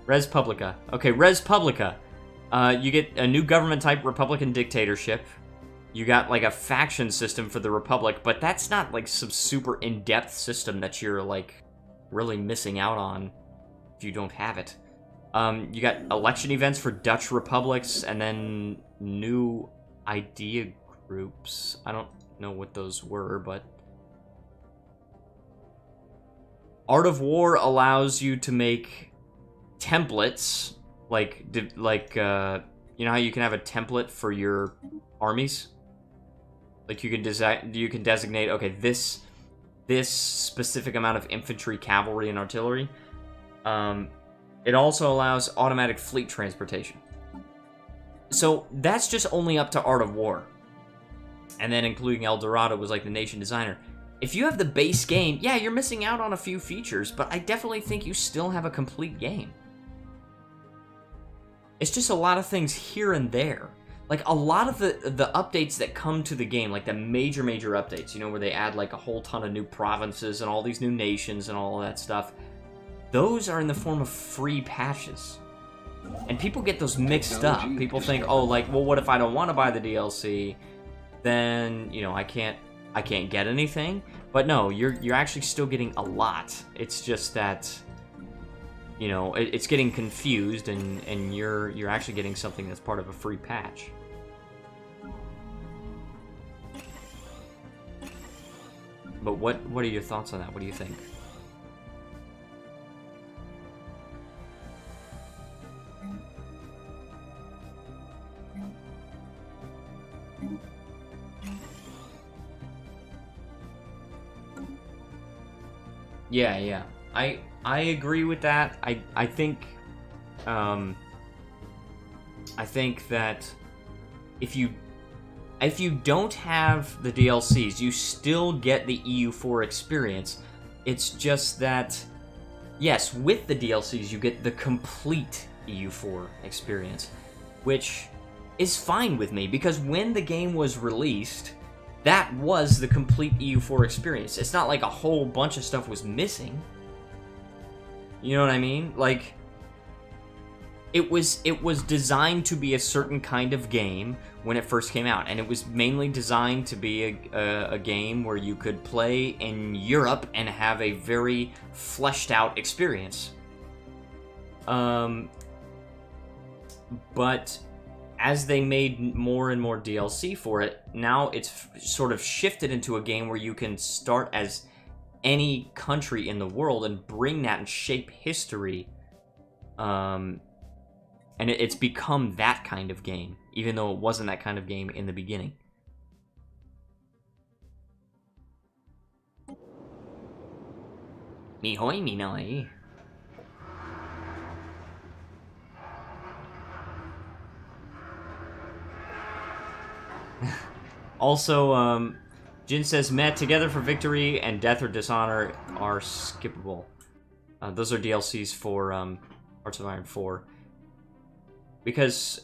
Res Publica. Okay, Res Publica. You get a new government type, Republican dictatorship. You got, like, a faction system for the Republic, but that's not, like, some super in-depth system that you're, like, really missing out on if you don't have it. You got election events for Dutch republics, and then new idea groups. I don't know what those were, but... Art of War allows you to make templates, like you know how you can have a template for your armies? Like you can designate, okay, this specific amount of infantry, cavalry, and artillery. It also allows automatic fleet transportation. So that's just only up to Art of War. And then including El Dorado was like the nation designer. If you have the base game, yeah, you're missing out on a few features, but I definitely think you still have a complete game. It's just a lot of things here and there. Like, a lot of the updates that come to the game, like the major updates, you know, where they add, like, a whole ton of new provinces and all these new nations and all of that stuff, those are in the form of free patches. And people get those mixed up. People think, oh, like, well, what if I don't want to buy the DLC? Then, you know, I can't get anything. But no, you're actually still getting a lot. It's just that, you know, it's getting confused, and you're actually getting something that's part of a free patch. But what are your thoughts on that? What do you think? Yeah. I agree with that. I think that if you don't have the DLCs, you still get the EU4 experience. It's just that, yes, with the DLCs, you get the complete EU4 experience, which is fine with me, because when the game was released, that was the complete EU4 experience. It's not like a whole bunch of stuff was missing. You know what I mean? Like, it was designed to be a certain kind of game when it first came out, and it was mainly designed to be a game where you could play in Europe and have a very fleshed out experience. But as they made more and more DLC for it, now it's sort of shifted into a game where you can start as any country in the world and bring that and shape history. And it's become that kind of game, even though it wasn't that kind of game in the beginning. Me hoy, me noi. Also, Jin says, Met, Together for Victory and Death or Dishonor are skippable. Those are DLCs for Hearts of Iron 4. Because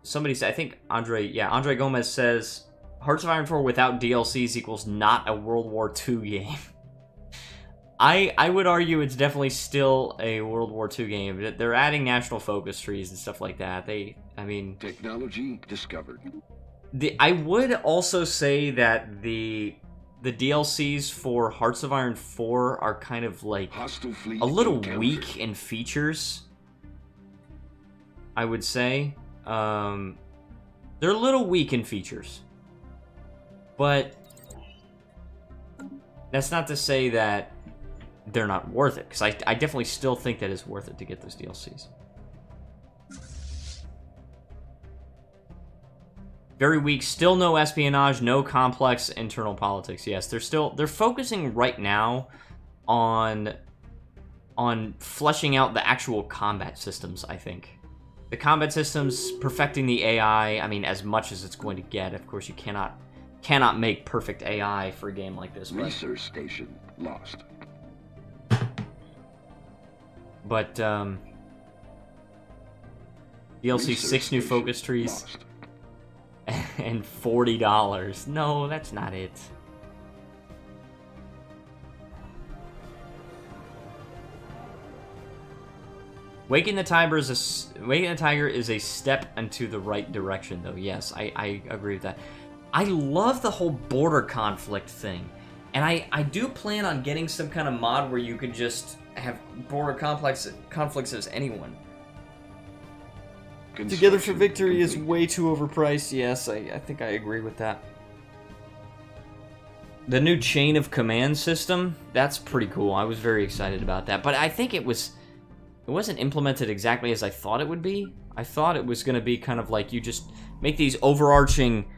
somebody said, I think Andre Gomez says, Hearts of Iron 4 without DLCs equals not a World War II game. I would argue it's definitely still a World War II game. They're adding national focus trees and stuff like that.
Technology discovered.
I would also say that the DLCs for Hearts of Iron 4 are kind of like a little weak in features. I would say. They're a little weak in features. But that's not to say that they're not worth it, because I definitely still think that it's worth it to get those DLCs. Very weak. Still no espionage, no complex internal politics. Yes, they're focusing right now on fleshing out the actual combat systems, I think. The combat systems, perfecting the AI, I mean, as much as it's going to get. Of course, you cannot make perfect AI for a game like this.
Research station lost.
But DLC 6 new focus trees.
Lost.
And $40. No, that's not it. Waking the Tiger is a step into the right direction, though. Yes, I agree with that. I love the whole border conflict thing. And I do plan on getting some kind of mod where you could just have border conflicts as anyone. Together for Victory is way too overpriced. Yes, I think I agree with that. The new chain of command system, that's pretty cool. I was very excited about that. But I think it wasn't implemented exactly as I thought it would be. I thought it was going to be kind of like you just make these overarching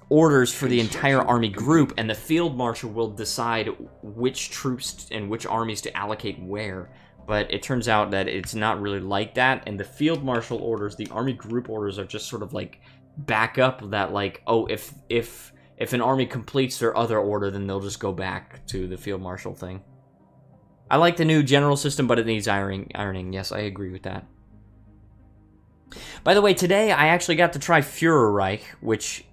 orders for the entire army group, and the field marshal will decide which troops and which armies to allocate where. But it turns out that it's not really like that, and the field marshal orders, the army group orders, are just sort of like backup that, like, oh, if an army completes their other order, then they'll just go back to the field marshal thing. I like the new general system, but it needs ironing. Yes, I agree with that. By the way, today I actually got to try Führerreich, which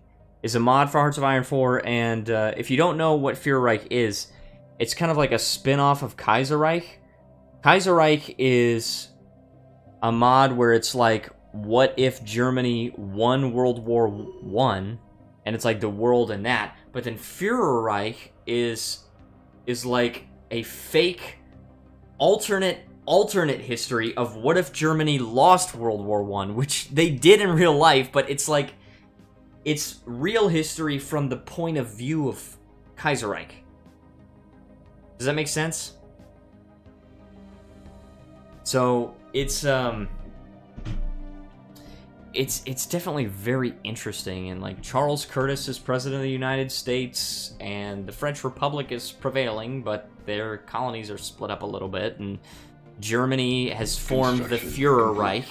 is a mod for Hearts of Iron 4, and if you don't know what Führerreich is, it's kind of like a spin-off of Kaiserreich. Kaiserreich is a mod where it's like, what if Germany won World War I, and it's like the world in that, but then Führerreich is like a fake alternate history of what if Germany lost World War I, which they did in real life, but it's like, it's real history from the point of view of Kaiserreich. Does that make sense? So, it's definitely very interesting, and like Charles Curtis is president of the United States, and the French Republic is prevailing, but their colonies are split up a little bit, and Germany has formed the Führerreich,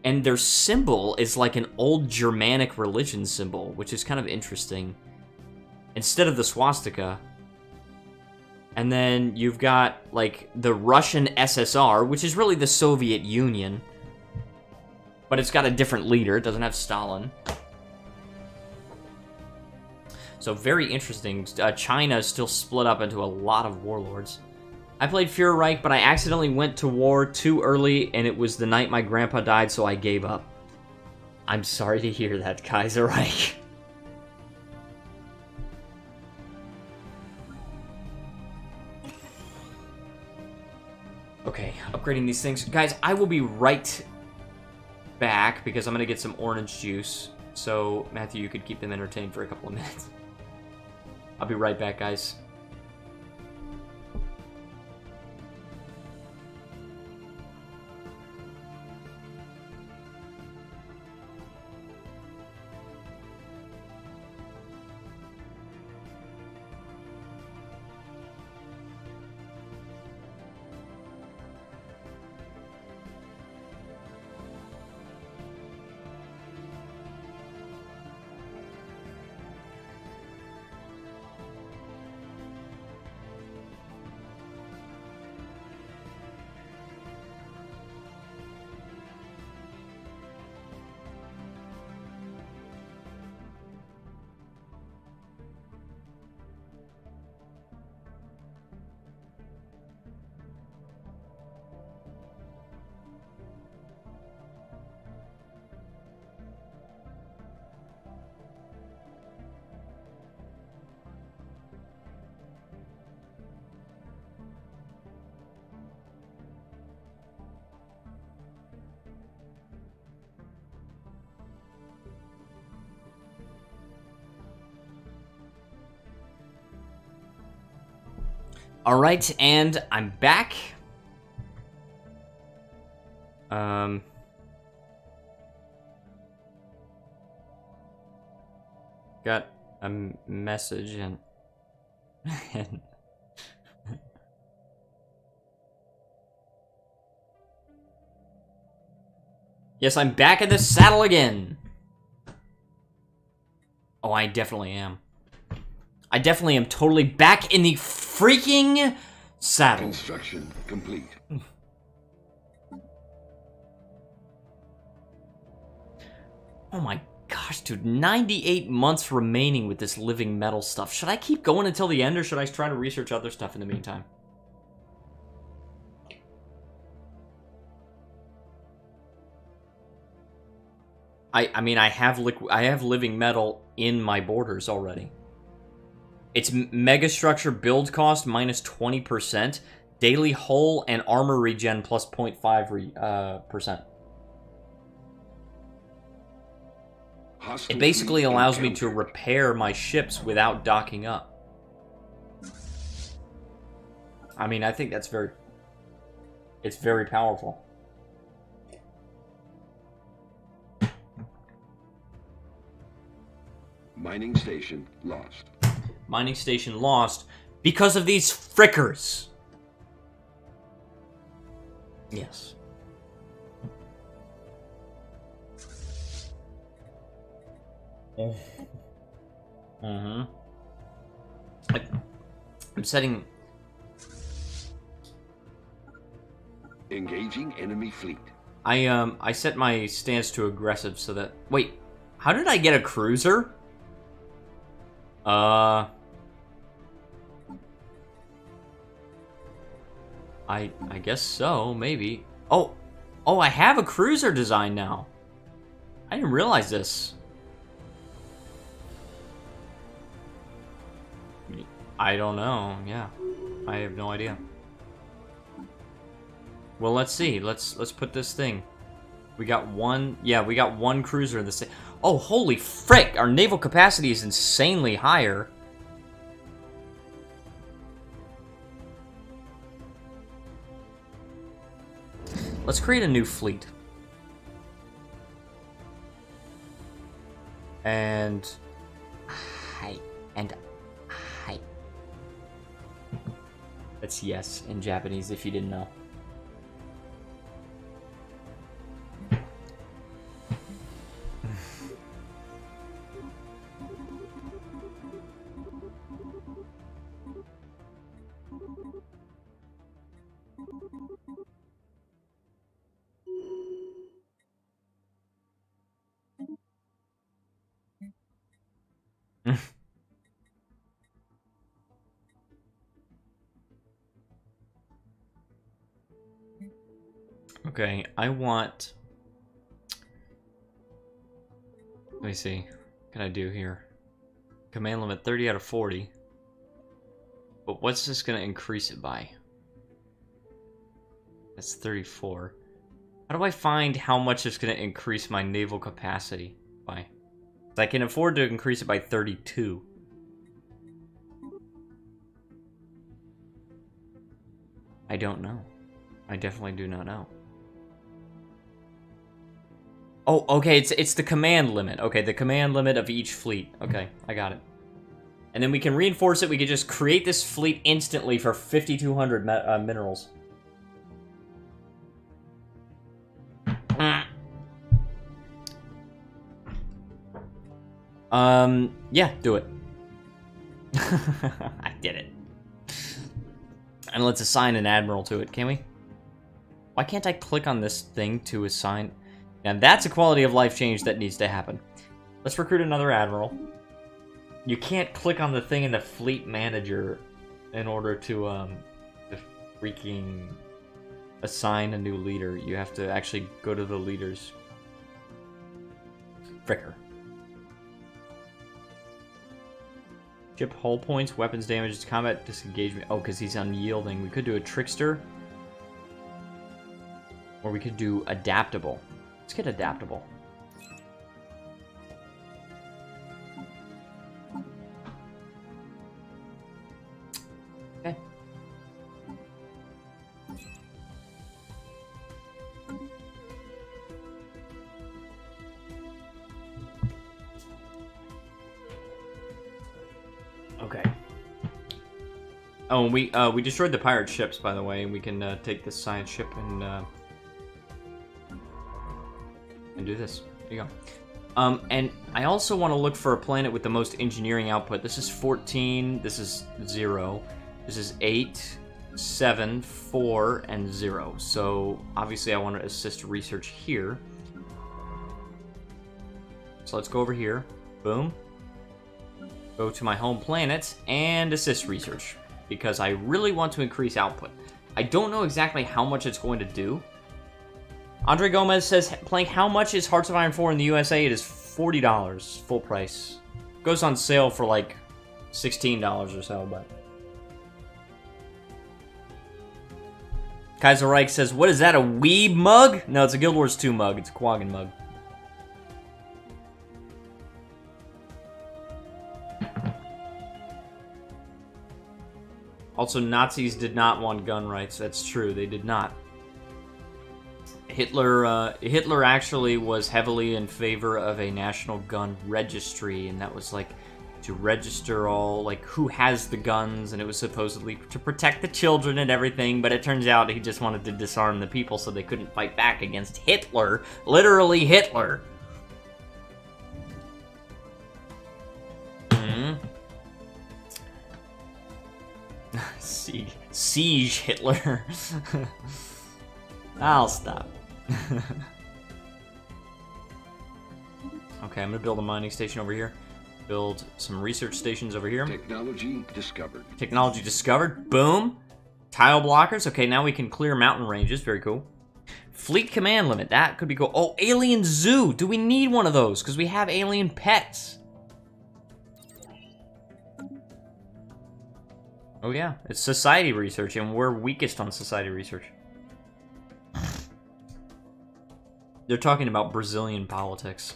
and their symbol is like an old Germanic religion symbol, which is kind of interesting, instead of the swastika. And then you've got like the Russian SSR, which is really the Soviet Union, but it's got a different leader. It doesn't have Stalin. So very interesting. China is still split up into a lot of warlords. I played Führerreich, but I accidentally went to war too early, and it was the night my grandpa died, so I gave up. I'm sorry to hear that, Kaiserreich. Okay, upgrading these things. Guys, I will be right back, because I'm going to get some orange juice. So, Matthew, you could keep them entertained for a couple of minutes. I'll be right back, guys. Alright, and I'm back. Got a message and... Yes, I'm back in the saddle again. Oh, I definitely am. I definitely am totally back in the freaking saddle.
Construction complete.
Oh my gosh, dude. 98 months remaining with this living metal stuff. Should I keep going until the end, or should I try to research other stuff in the meantime? I mean, I have living metal in my borders already. It's mega structure build cost minus 20%, daily hull and armor regen plus 0.5%. It basically allows me to repair my ships without docking up. I mean, I think that's it's very powerful.
Mining station lost.
Mining station lost because of these frickers. Yes. Mm-hmm. I'm setting...
Engaging enemy fleet.
I set my stance to aggressive so that... Wait, how did I get a cruiser? I guess so, maybe. Oh, I have a cruiser design now. I didn't realize this. I don't know, yeah. I have no idea. Well, let's see. Let's put this thing. We got one... Yeah, we got one cruiser in the... Oh, holy frick! Our naval capacity is insanely higher. Let's create a new fleet. And... Hi. And... Hi. That's yes in Japanese, if you didn't know. Okay, I want... Let me see. What can I do here? Command limit 30 out of 40. But what's this going to increase it by? That's 34. How do I find how much it's going to increase my naval capacity by? I can afford to increase it by 32. I don't know. I definitely do not know. Oh, okay, it's the command limit. Okay, the command limit of each fleet. Okay, I got it. And then we can reinforce it. We can just create this fleet instantly for 5,200 minerals. Yeah, do it. I did it. And let's assign an admiral to it, can we? Why can't I click on this thing to assign... And that's a quality of life change that needs to happen. Let's recruit another admiral. You can't click on the thing in the fleet manager in order to freaking assign a new leader. You have to actually go to the leaders. Fricker. Ship hull points, weapons damage, combat disengagement. Oh, because he's unyielding. We could do a trickster. Or we could do adaptable. Let's get adaptable. Okay. Okay. Oh, and we destroyed the pirate ships, by the way, and we can take this science ship and do this. There you go. And I also want to look for a planet with the most engineering output. This is 14, this is 0, this is 8, 7, 4, and 0. So, obviously I want to assist research here. So let's go over here. Boom. Go to my home planet and assist research. Because I really want to increase output. I don't know exactly how much it's going to do. Andre Gomez says, playing how much is Hearts of Iron 4 in the USA? It is $40, full price. Goes on sale for like $16 or so, but... Kaiser Reich says, what is that, a weeb mug? No, it's a Guild Wars 2 mug. It's a Quaggan mug. Also, Nazis did not want gun rights. That's true, they did not. Hitler actually was heavily in favor of a national gun registry, and that was like to register all, like, who has the guns, and it was supposedly to protect the children and everything, but it turns out he just wanted to disarm the people so they couldn't fight back against Hitler. Literally Hitler. Siege Hitler. I'll stop. Okay, I'm gonna build a mining station over here. Build some research stations over here.
Technology discovered.
Technology discovered. Boom. Tile blockers. Okay, now we can clear mountain ranges. Very cool. Fleet command limit. That could be cool. Oh, alien zoo. Do we need one of those? Because we have alien pets. Oh yeah, it's society research, and we're weakest on society research. They're talking about Brazilian politics.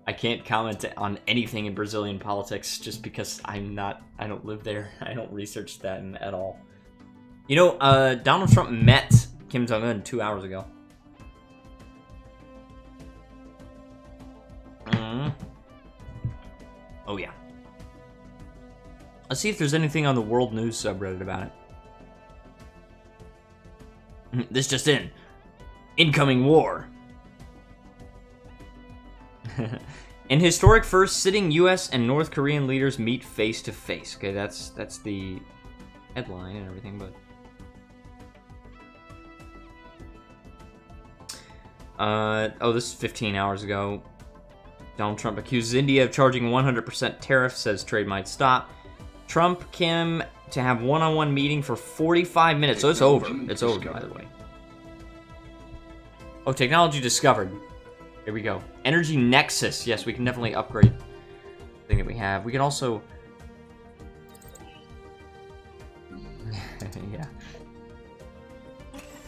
I can't comment on anything in Brazilian politics just because I don't live there. I don't research that at all. You know, Donald Trump met Kim Jong-un 2 hours ago. Oh yeah. Let's see if there's anything on the World News subreddit about it. This just in. Incoming war. In historic first, sitting U.S. and North Korean leaders meet face to face. Okay, that's the headline and everything, but... oh, this is 15 hours ago. Donald Trump accuses India of charging 100% tariff, says trade might stop. Trump, Kim, to have one-on-one meeting for 45 minutes. So it's over. It's over, by the way. Oh, technology discovered. Here we go. Energy Nexus. Yes, we can definitely upgrade the thing that we have. We can also... yeah.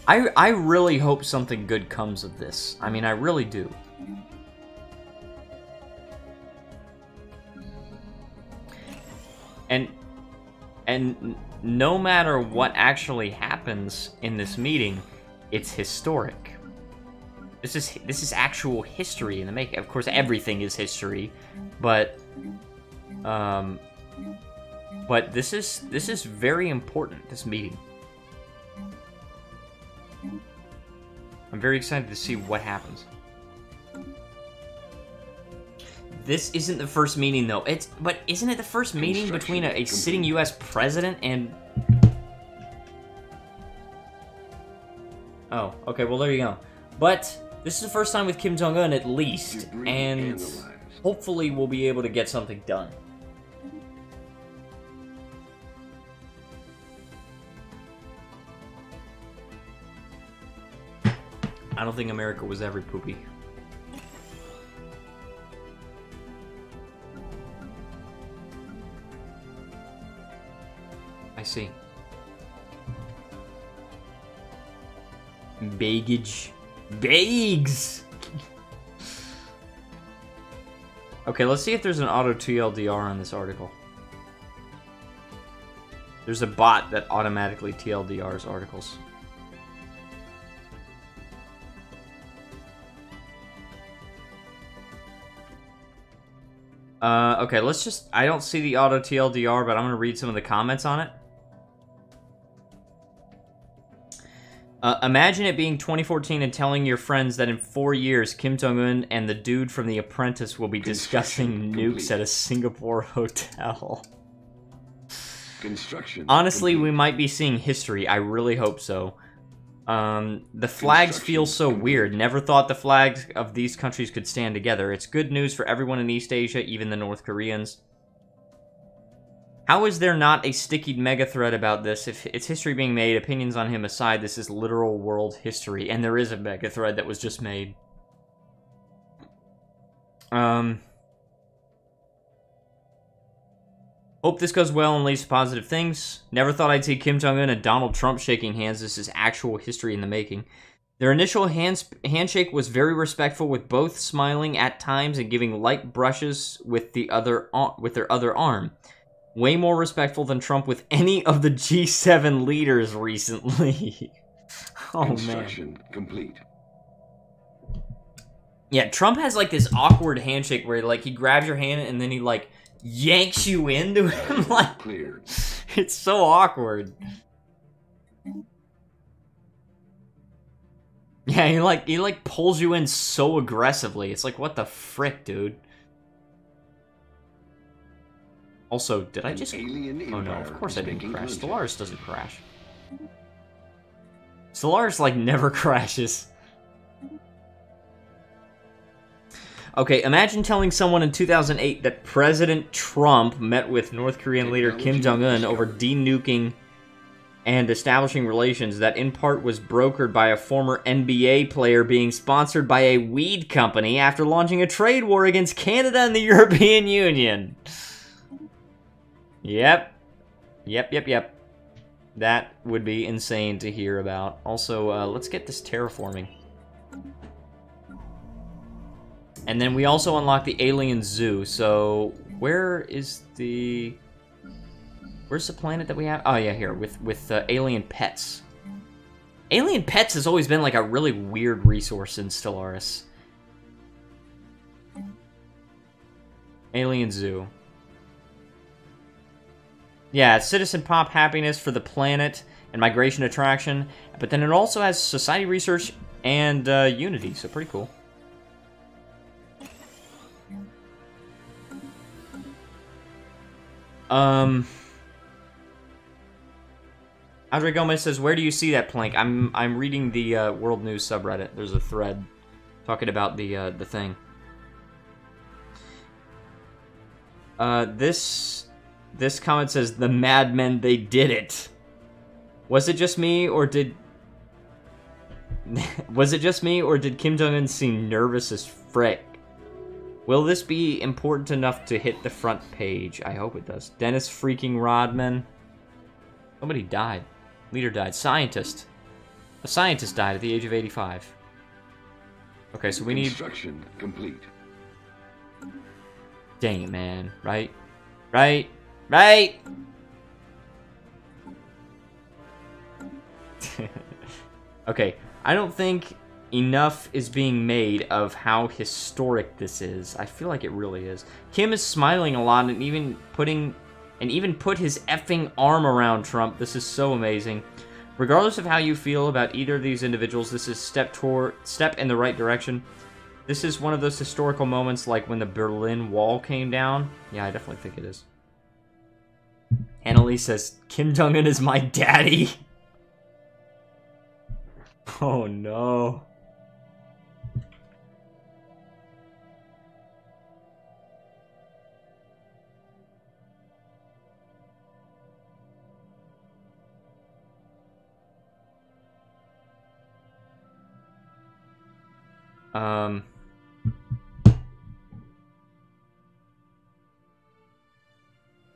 I really hope something good comes of this. I mean, I really do. And no matter what actually happens in this meeting, it's historic. This is actual history in the making. Of course, everything is history, but this is very important. This meeting. I'm very excited to see what happens. This isn't the first meeting, though. But isn't it the first meeting between a sitting U.S. president and... Oh, okay, well, there you go. But this is the first time with Kim Jong-un, at least, and hopefully we'll be able to get something done. I don't think America was ever poopy. I see. Baggage. Bags! Okay, let's see if there's an auto TLDR on this article. There's a bot that automatically TLDRs articles. Okay, let's just... I don't see the auto TLDR, but I'm gonna read some of the comments on it. Imagine it being 2014 and telling your friends that in 4 years, Kim Jong-un and the dude from The Apprentice will be discussing nukes at a Singapore hotel. Honestly, we might be seeing history. I really hope so. The flags feel so weird. Never thought the flags of these countries could stand together. It's good news for everyone in East Asia, even the North Koreans. How is there not a sticky mega thread about this? If it's history being made, opinions on him aside, this is literal world history, and there is a mega thread that was just made. Hope this goes well and leads to positive things. Never thought I'd see Kim Jong-un and Donald Trump shaking hands. This is actual history in the making. Their initial handshake was very respectful, with both smiling at times and giving light brushes with their other arm. Way more respectful than Trump with any of the G7 leaders recently. Oh,
Construction
man.
complete.
Yeah, Trump has like this awkward handshake where like he grabs your hand and then he like yanks you into him. Like,
Cleared.
it's so awkward. Yeah, he like pulls you in so aggressively. It's like, what the frick, dude? Also, did I just... Oh no, of course I didn't crash. Stellaris doesn't crash. Stellaris, like, never crashes. Okay, imagine telling someone in 2008 that President Trump met with North Korean leader Kim Jong-un over de-nuking and establishing relations that in part was brokered by a former NBA player being sponsored by a weed company after launching a trade war against Canada and the European Union. Yep. That would be insane to hear about. Also, let's get this terraforming. And then we also unlock the alien zoo. So, where's the planet that we have? Oh yeah, here, with alien pets. Alien pets has always been like a really weird resource in Stellaris. Alien zoo. Yeah, citizen pop happiness for the planet and migration attraction, but then it also has society research and unity, so pretty cool. Andre Gomez says, "Where do you see that plank?" I'm reading the World News subreddit. There's a thread talking about the thing. This comment says, "The madmen, they did it." Was it just me, or did Kim Jong-un seem nervous as frick? Will this be important enough to hit the front page? I hope it does. Dennis freaking Rodman. Somebody died. Leader died. Scientist. A scientist died at the age of 85. Okay, so we need...
Construction complete.
Dang it, man. Right? Okay, I don't think enough is being made of how historic this is. I feel like it really is. Kim is smiling a lot and even put his effing arm around Trump. This is so amazing. Regardless of how you feel about either of these individuals, this is step in the right direction. This is one of those historical moments like when the Berlin Wall came down. Yeah, I definitely think it is. Annalise says, Kim Jong-un is my daddy. Oh no.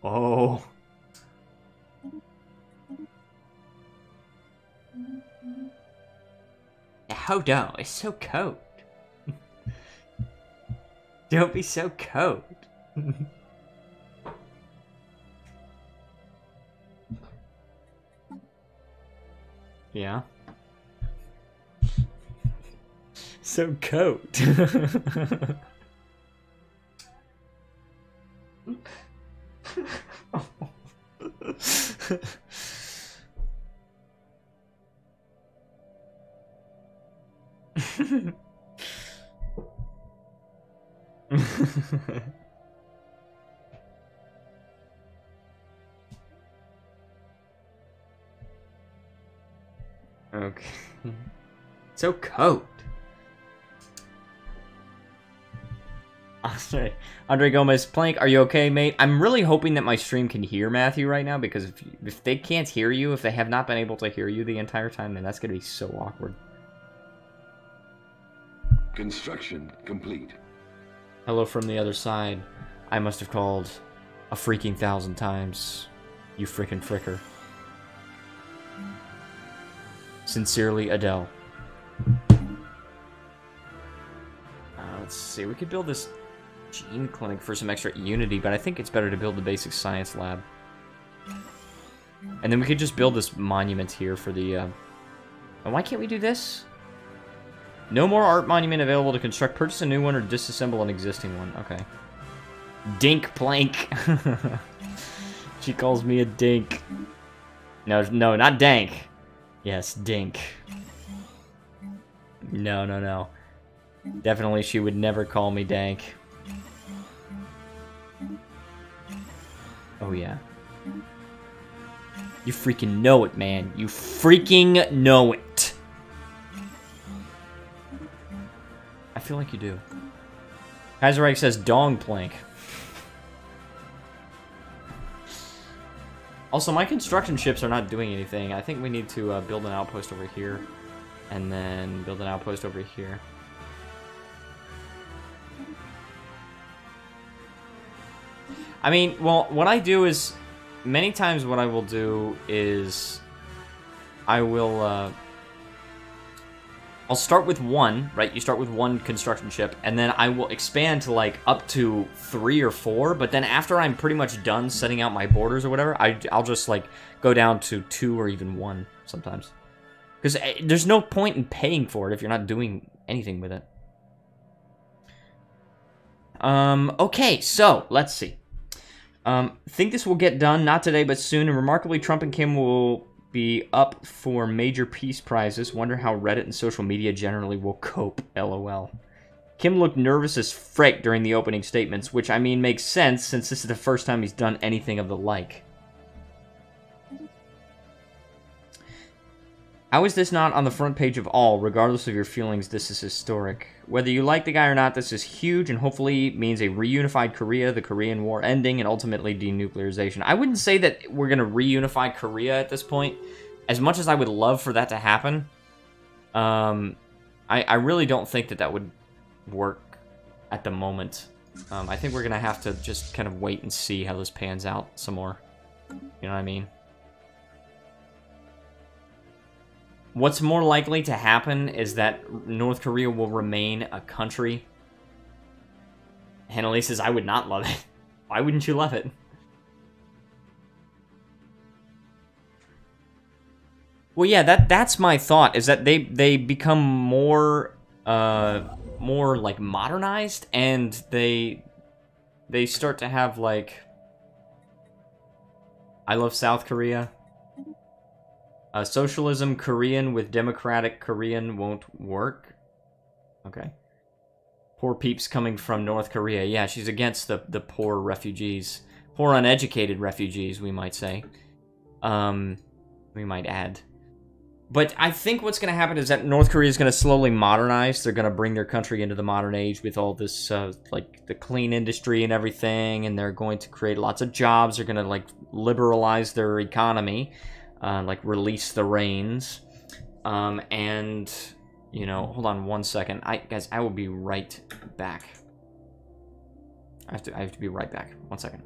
Oh. Hold on, it's so cold. Don't be so cold. Yeah. So cold. Okay. So cold. Andre Gomez, Plank, are you okay, mate? I'm really hoping that my stream can hear Matthew right now, because if they can't hear you, if they have not been able to hear you the entire time, then that's going to be so awkward.
Construction complete.
Hello from the other side. I must have called a freaking 1,000 times. You frickin' fricker. Sincerely, Adele. Let's see, we could build this gene clinic for some extra unity, but I think it's better to build the basic science lab. And then we could just build this monument here for the, And why can't we do this? No more art monument available to construct. Purchase a new one or disassemble an existing one. Okay. Dink Plank. She calls me a dink. No, not dank. Yes, dink. No. Definitely she would never call me dank. Oh, yeah. You freaking know it, man. You freaking know it. I feel like you do. Kaiserreich says dong plank. Also, my construction ships are not doing anything. I think we need to build an outpost over here. And then build an outpost over here. I mean, well, what I do is... Many times what I will do is... I will, I'll start with one, right? You start with one construction ship, and then I will expand to, like, up to 3 or 4, but then after I'm pretty much done setting out my borders or whatever, I'll just, like, go down to 2 or even 1 sometimes. Because there's no point in paying for it if you're not doing anything with it. Okay, so, let's see. Think this will get done, not today, but soon, and remarkably, Trump and Kim will be up for major peace prizes. Wonder how Reddit and social media generally will cope, lol. Kim looked nervous as frick during the opening statements, which, I mean, makes sense, since this is the first time he's done anything of the like. How is this not on the front page of all? Regardless of your feelings, this is historic. Whether you like the guy or not, this is huge and hopefully means a reunified Korea, the Korean War ending, and ultimately denuclearization. I wouldn't say that we're going to reunify Korea at this point. As much as I would love for that to happen, I really don't think that that would work at the moment. I think we're going to have to just kind of wait and see how this pans out some more. You know what I mean? What's more likely to happen is that North Korea will remain a country. Hannah says, I would not love it. Why wouldn't you love it? Well, yeah, that's my thought, is that they become more like modernized, and they start to have, like, I love South Korea. Socialism Korean with democratic Korean won't work. Okay. Poor peeps coming from North Korea. Yeah, she's against the poor refugees. Poor uneducated refugees, we might say. We might add. But I think what's going to happen is that North Korea is going to slowly modernize. They're going to bring their country into the modern age with all this, like, the clean industry and everything. And they're going to create lots of jobs. They're going to, like, liberalize their economy. Like, release the reins, and, you know, hold on one second. Guys, I will be right back. I have to be right back. 1 second.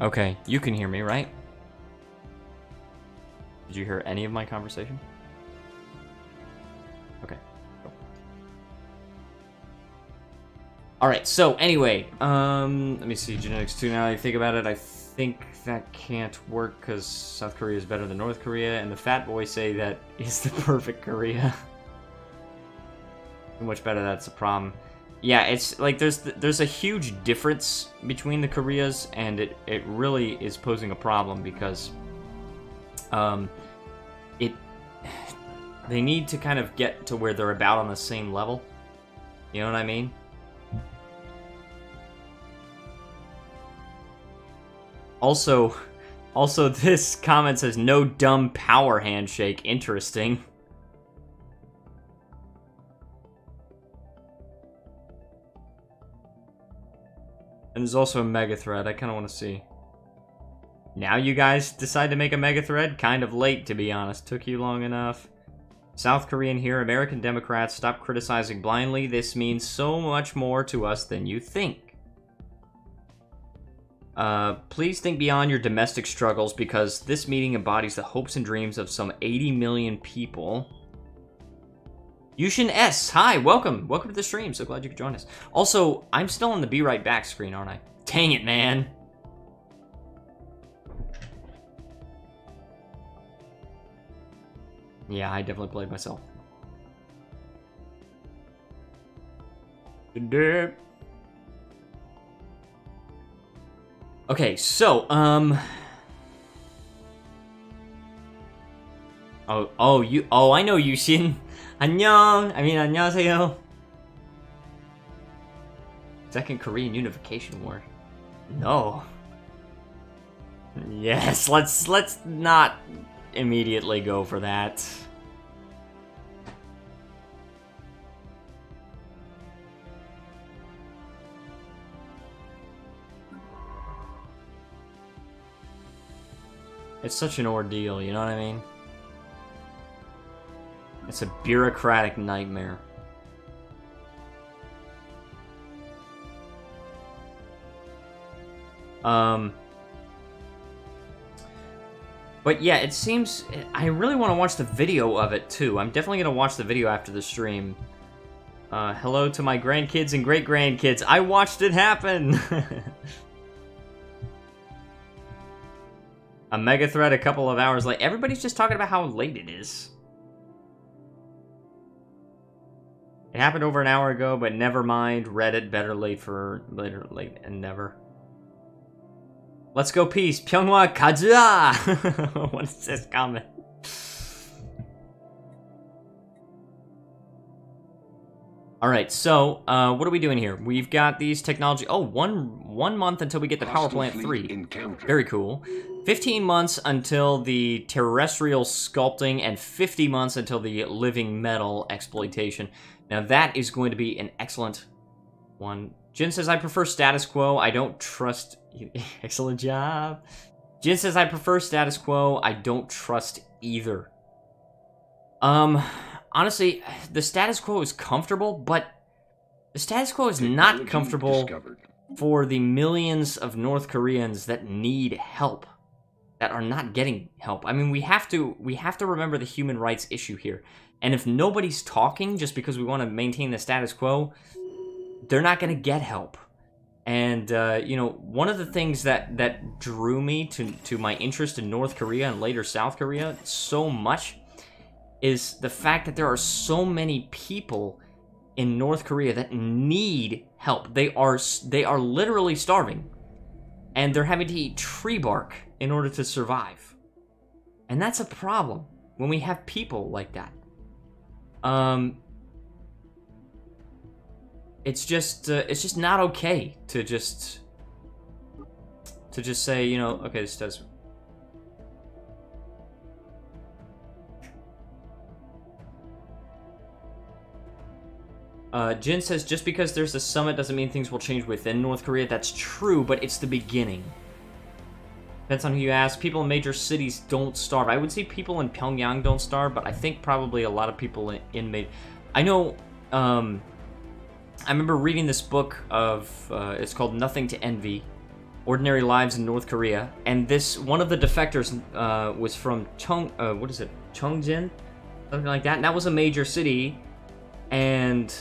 Okay, you can hear me, right? Did you hear any of my conversation? Okay. Cool. Alright, so anyway, let me see, Genetics 2, now that I think about it, I think that can't work because South Korea is better than North Korea, and the fat boys say that is the perfect Korea. Too much better, that's a problem. Yeah, it's like there's a huge difference between the Koreas, and it really is posing a problem because they need to kind of get to where they're about on the same level. You know what I mean? Also, this comment says no dumb power handshake. Interesting. And there's also a mega thread. I kind of want to see. Now you guys decide to make a mega thread? Kind of late, to be honest. Took you long enough. South Korean here. American Democrats, stop criticizing blindly. This means so much more to us than you think. Please think beyond your domestic struggles because this meeting embodies the hopes and dreams of some 80 million people. Yushin S, hi, welcome. Welcome to the stream. So glad you could join us. Also, I'm still on the Be Right Back screen, aren't I? Dang it, man. Yeah, I definitely played myself. Okay, so, Oh, I know Yushin. 안녕. 안녕하세요. Second Korean Unification War. No. Yes, let's not immediately go for that. It's such an ordeal, you know what I mean? It's a bureaucratic nightmare. But yeah, it seems... I really want to watch the video of it, too. I'm definitely going to watch the video after the stream. Hello to my grandkids and great-grandkids. I watched it happen! A mega thread a couple of hours late. Everybody's just talking about how late it is. It happened over an hour ago, but never mind. Reddit, better late and never. Let's go peace. Pyeonghwa 가자! What is this comment? Alright, so, what are we doing here? We've got these technology... Oh, one month until we get the Power Plant 3. Very cool. 15 months until the terrestrial sculpting, and 50 months until the living metal exploitation. Now that is going to be an excellent one. Jin says, I prefer status quo. I don't trust... Excellent job. Jin says, I prefer status quo. I don't trust either. Honestly, the status quo is comfortable, but the status quo is not comfortable for the millions of North Koreans that need help, that are not getting help. I mean, we have to remember the human rights issue here. And if nobody's talking just because we want to maintain the status quo, they're not going to get help. And, you know, one of the things that drew me to my interest in North Korea and later South Korea so much is the fact that there are so many people in North Korea that need help. They are literally starving. And they're having to eat tree bark in order to survive. And that's a problem when we have people like that. It's just not okay to just say, you know, okay, this does. Jin says, just because there's a summit doesn't mean things will change within North Korea. That's true, but it's the beginning. Depends on who you ask. People in major cities don't starve. I would say people in Pyongyang don't starve, but I think probably a lot of people in I know, I remember reading this book of, it's called Nothing to Envy, ordinary lives in North Korea. And one of the defectors was from Chongjin? Something like that. And that was a major city. And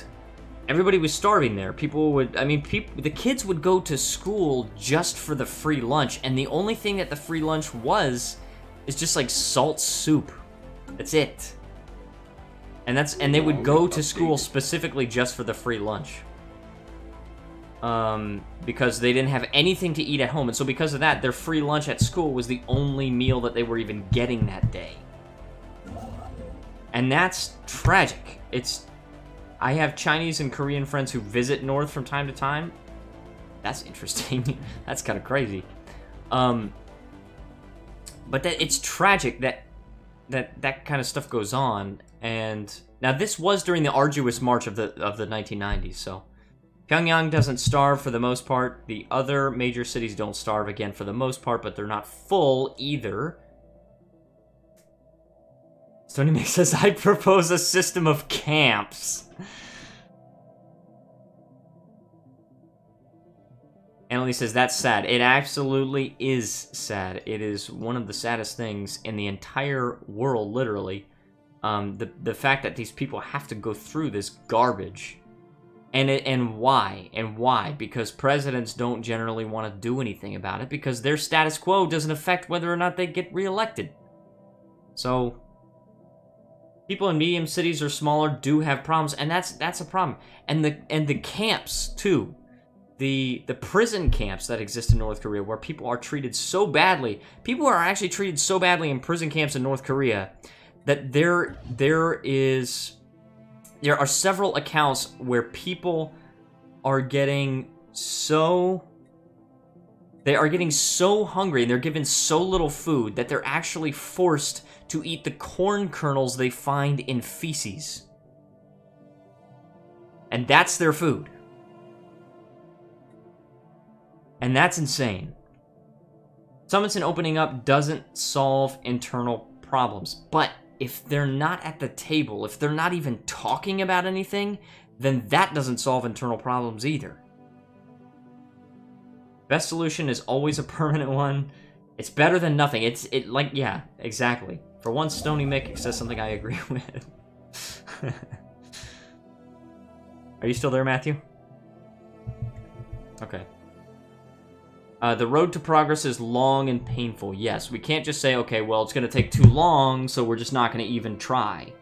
everybody was starving there. The kids would go to school just for the free lunch. And the only thing that the free lunch is just like salt soup. That's it. And they would go to school specifically just for the free lunch. Because they didn't have anything to eat at home. And so because of that, their free lunch at school was the only meal that they were even getting that day. And that's tragic. I have Chinese and Korean friends who visit North from time to time. That's interesting. That's kind of crazy. But it's tragic that kind of stuff goes on. And now this was during the arduous march of the 1990s, so Pyongyang doesn't starve for the most part. The other major cities don't starve again for the most part, but they're not full either. Stony Mix says, I propose a system of camps. Annalise says, that's sad. It absolutely is sad. It is one of the saddest things in the entire world, literally. The fact that these people have to go through this garbage. And why? And why? Because presidents don't generally want to do anything about it, because their status quo doesn't affect whether or not they get reelected. So, people in medium cities or smaller do have problems, and that's a problem. And the camps, too. The prison camps that exist in North Korea, where people are treated so badly. People are actually treated so badly in prison camps in North Korea that there are several accounts where people are getting so hungry and they're given so little food that they're actually forced to eat the corn kernels they find in feces. And that's their food. And that's insane. Summits and opening up doesn't solve internal problems, but if they're not at the table, if they're not even talking about anything, then that doesn't solve internal problems either. Best solution is always a permanent one. It's better than nothing. Yeah, exactly. For once, Stony Mick says something I agree with. Are you still there, Matthew? Okay. The road to progress is long and painful. Yes, we can't just say, okay, well, it's going to take too long, so we're just not going to even try.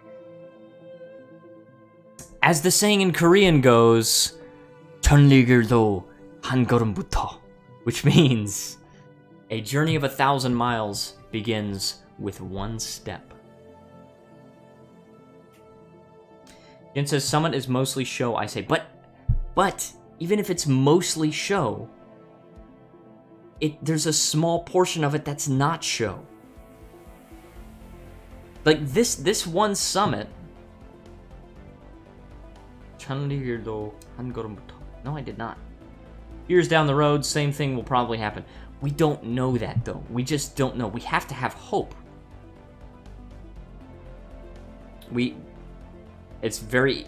As the saying in Korean goes, 천리길도 한 걸음부터, which means a journey of 1,000 miles begins with one step. Jen says, Summit is mostly show. I say, but even if it's mostly show, there's a small portion of it that's not show. Like this one summit. No, I did not. Years down the road, same thing will probably happen. We don't know that, though. We just don't know. We have to have hope. It's very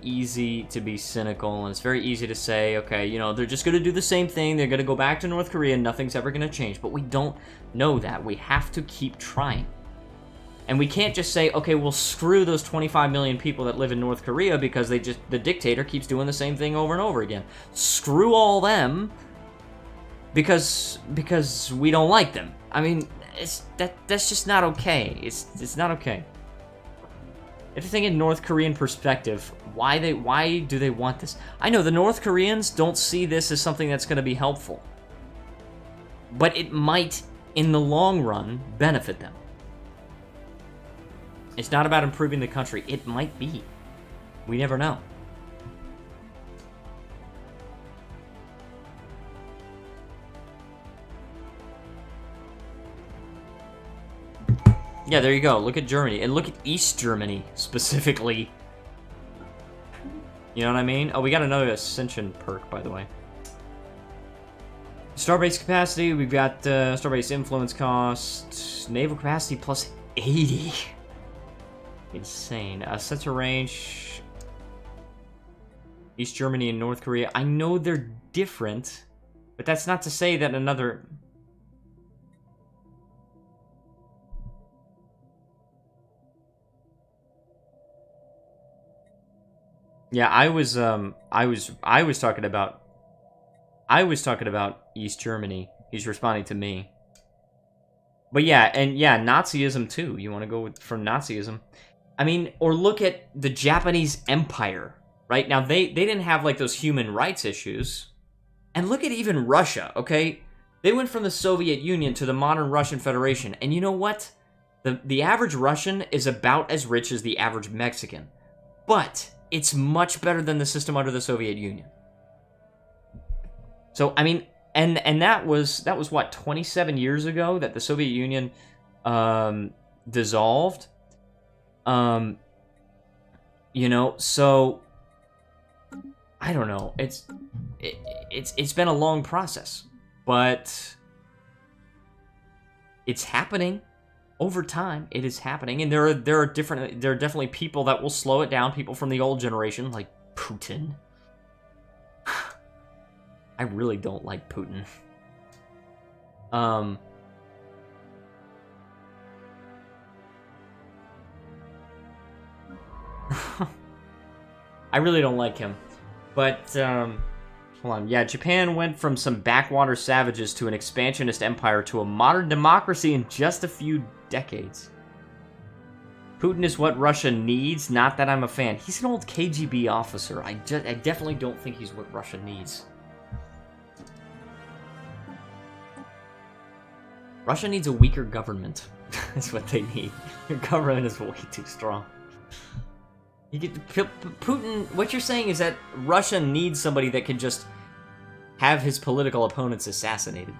easy to be cynical, and it's very easy to say, okay, you know, they're just going to do the same thing, they're going to go back to North Korea, and nothing's ever going to change. But we don't know that. We have to keep trying. And we can't just say, okay, well, screw those 25 million people that live in North Korea because the dictator keeps doing the same thing over and over again. Screw all them because we don't like them. I mean, that's just not okay. It's not okay. If you think in North Korean perspective, why do they want this? I know the North Koreans don't see this as something that's going to be helpful. But it might, in the long run, benefit them. It's not about improving the country. It might be. We never know. Yeah, there you go. Look at Germany. And look at East Germany, specifically. You know what I mean? Oh, we got another Ascension perk, by the way. Starbase capacity, we've got Starbase influence cost, naval capacity plus 80. Insane. Sensor range. East Germany and North Korea. I know they're different, But that's not to say that another... Yeah, I was talking about East Germany. He's responding to me. But yeah, and yeah, Nazism too. You want to go from Nazism? I mean, or look at the Japanese Empire, right? Now they didn't have like those human rights issues. And look at even Russia, okay? They went from the Soviet Union to the modern Russian Federation. And you know what? The average Russian is about as rich as the average Mexican. But it's much better than the system under the Soviet Union. So, I mean, and that was what, 27 years ago that the Soviet Union dissolved? You know, so I don't know. It's been a long process, but it's happening over time. It is happening, and there are definitely people that will slow it down. People from the old generation, like Putin. I really don't like Putin. I really don't like him. But, hold on. Yeah, Japan went from some backwater savages to an expansionist empire to a modern democracy in just a few decades. Putin is what Russia needs, not that I'm a fan. He's an old KGB officer. I definitely don't think he's what Russia needs. Russia needs a weaker government. That's what they need. Their government is way too strong. You get Putin. What you're saying is that Russia needs somebody that can just have his political opponents assassinated.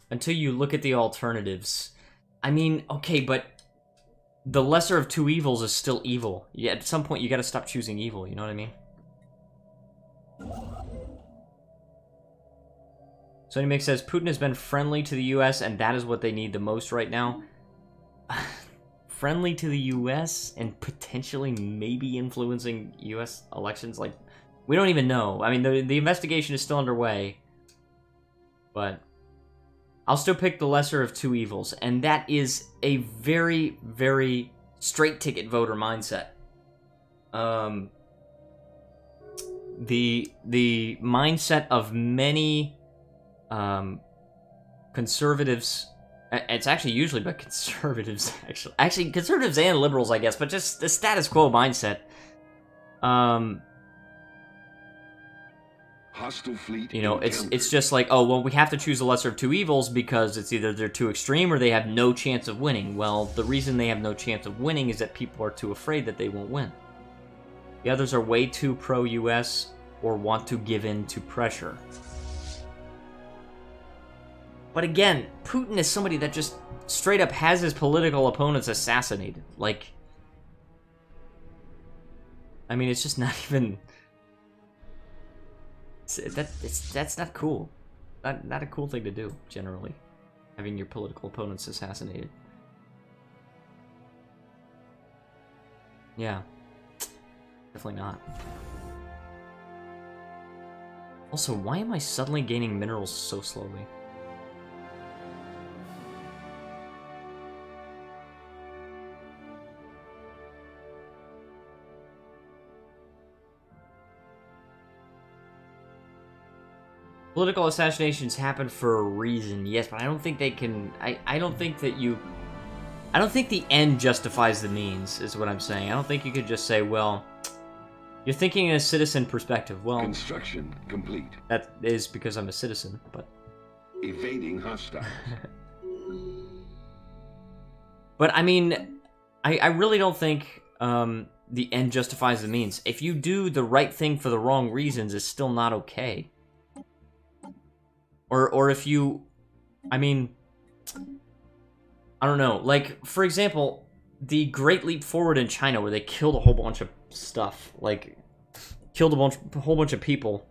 Until you look at the alternatives. I mean, okay, but the lesser of two evils is still evil. Yeah, at some point you gotta stop choosing evil, you know what I mean? So Sonny Mix says, Putin has been friendly to the US, and that is what they need the most right now. Friendly to the US and potentially maybe influencing US elections? Like, we don't even know. I mean, the investigation is still underway. But I'll still pick the lesser of two evils, and that is a very, very straight-ticket voter mindset. The mindset of many conservatives, it's actually usually but conservatives, actually conservatives and liberals, I guess, but just the status quo mindset.
Hostile fleet,
you know, it's just like, oh, well, we have to choose the lesser of two evils because it's either they're too extreme or they have no chance of winning. Well, the reason they have no chance of winning is that people are too afraid that they won't win. The others are way too pro-US or want to give in to pressure. But again, Putin is somebody that just straight up has his political opponents assassinated. Like, I mean, it's just not even... That's not cool. Not a cool thing to do, generally. Having your political opponents assassinated. Yeah. Definitely not. Also, why am I suddenly gaining minerals so slowly? Political assassinations happen for a reason, yes, but I don't think they can... I don't think that you... I don't think the end justifies the means, is what I'm saying. I don't think you could just say, well... You're thinking in a citizen perspective. Well...
Construction complete.
That is because I'm a citizen, but...
Evading hostiles.
But, I mean... I really don't think the end justifies the means. If you do the right thing for the wrong reasons, it's still not okay. Or if you, I mean, I don't know. Like, for example, the Great Leap Forward in China, where they killed a whole bunch of stuff, like, killed a whole bunch of people.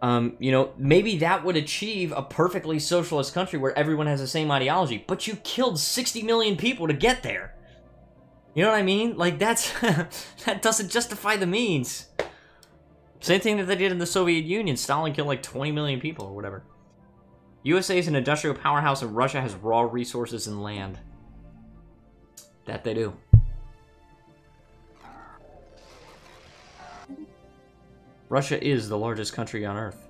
You know, maybe that would achieve a perfectly socialist country where everyone has the same ideology, but you killed 60 million people to get there. You know what I mean? Like, that's, that doesn't justify the means. Same thing that they did in the Soviet Union. Stalin killed like 20 million people or whatever. USA is an industrial powerhouse and Russia has raw resources and land. That they do. Russia is the largest country on Earth.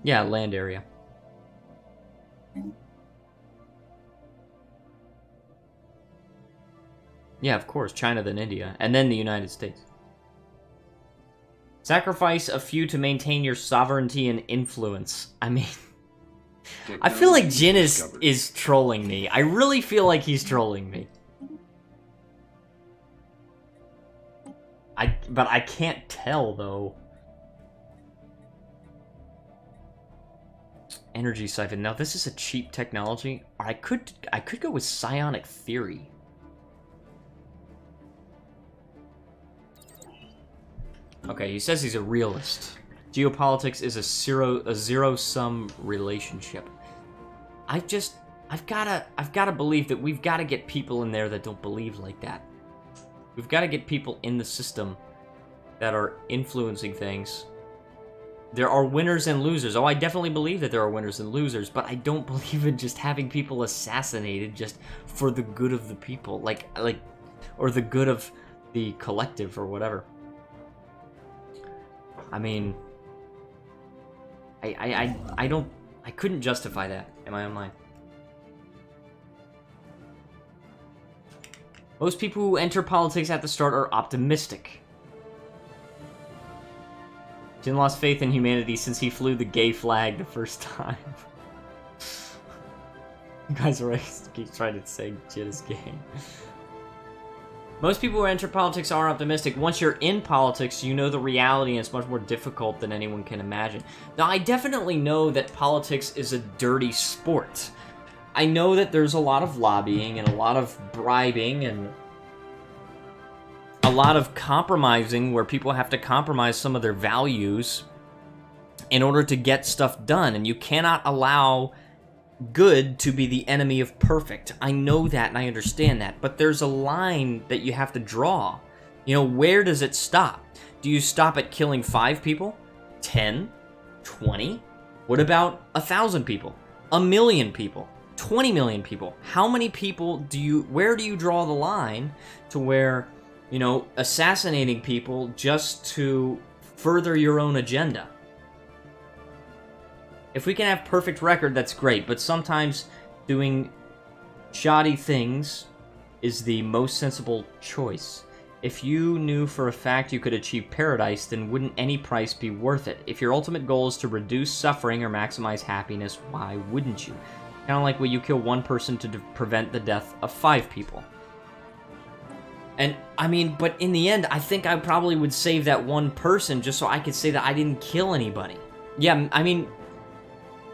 Yeah, land area. Yeah, of course. China, then India, and then the United States. Sacrifice a few to maintain your sovereignty and influence. I mean, I feel like Jin is trolling me. I really feel like he's trolling me. But I can't tell, though. Energy siphon. Now, this is a cheap technology. Or I could go with psionic theory. Okay, he says he's a realist. Geopolitics is a zero-sum relationship. I've gotta believe that we've gotta get people in there that don't believe like that. We've gotta get people in the system that are influencing things. There are winners and losers. Oh, I definitely believe that there are winners and losers, but I don't believe in just having people assassinated just for the good of the people, or the good of the collective or whatever. I mean, I couldn't justify that in my own mind. Most people who enter politics at the start are optimistic. Jin lost faith in humanity since he flew the gay flag the first time. You guys already keep trying to say Jin is gay. Most people who enter politics are optimistic. Once you're in politics, you know the reality and it's much more difficult than anyone can imagine. Now, I definitely know that politics is a dirty sport. I know that there's a lot of lobbying and a lot of bribing and a lot of compromising where people have to compromise some of their values in order to get stuff done, and you cannot allow good to be the enemy of perfect. I know that and I understand that, but there's a line that you have to draw. You know, where does it stop? Do you stop at killing 5 people? 10? 20? What about 1,000 people? 1,000,000 people? 20 million people? How many people where do you draw the line to where, you know, assassinating people just to further your own agenda? If we can have perfect record, that's great, but sometimes doing shoddy things is the most sensible choice. If you knew for a fact you could achieve paradise, then wouldn't any price be worth it? If your ultimate goal is to reduce suffering or maximize happiness, why wouldn't you? Kind of like when you kill one person to prevent the death of 5 people. And, I mean, but in the end, I think I probably would save that one person just so I could say that I didn't kill anybody. Yeah, I mean,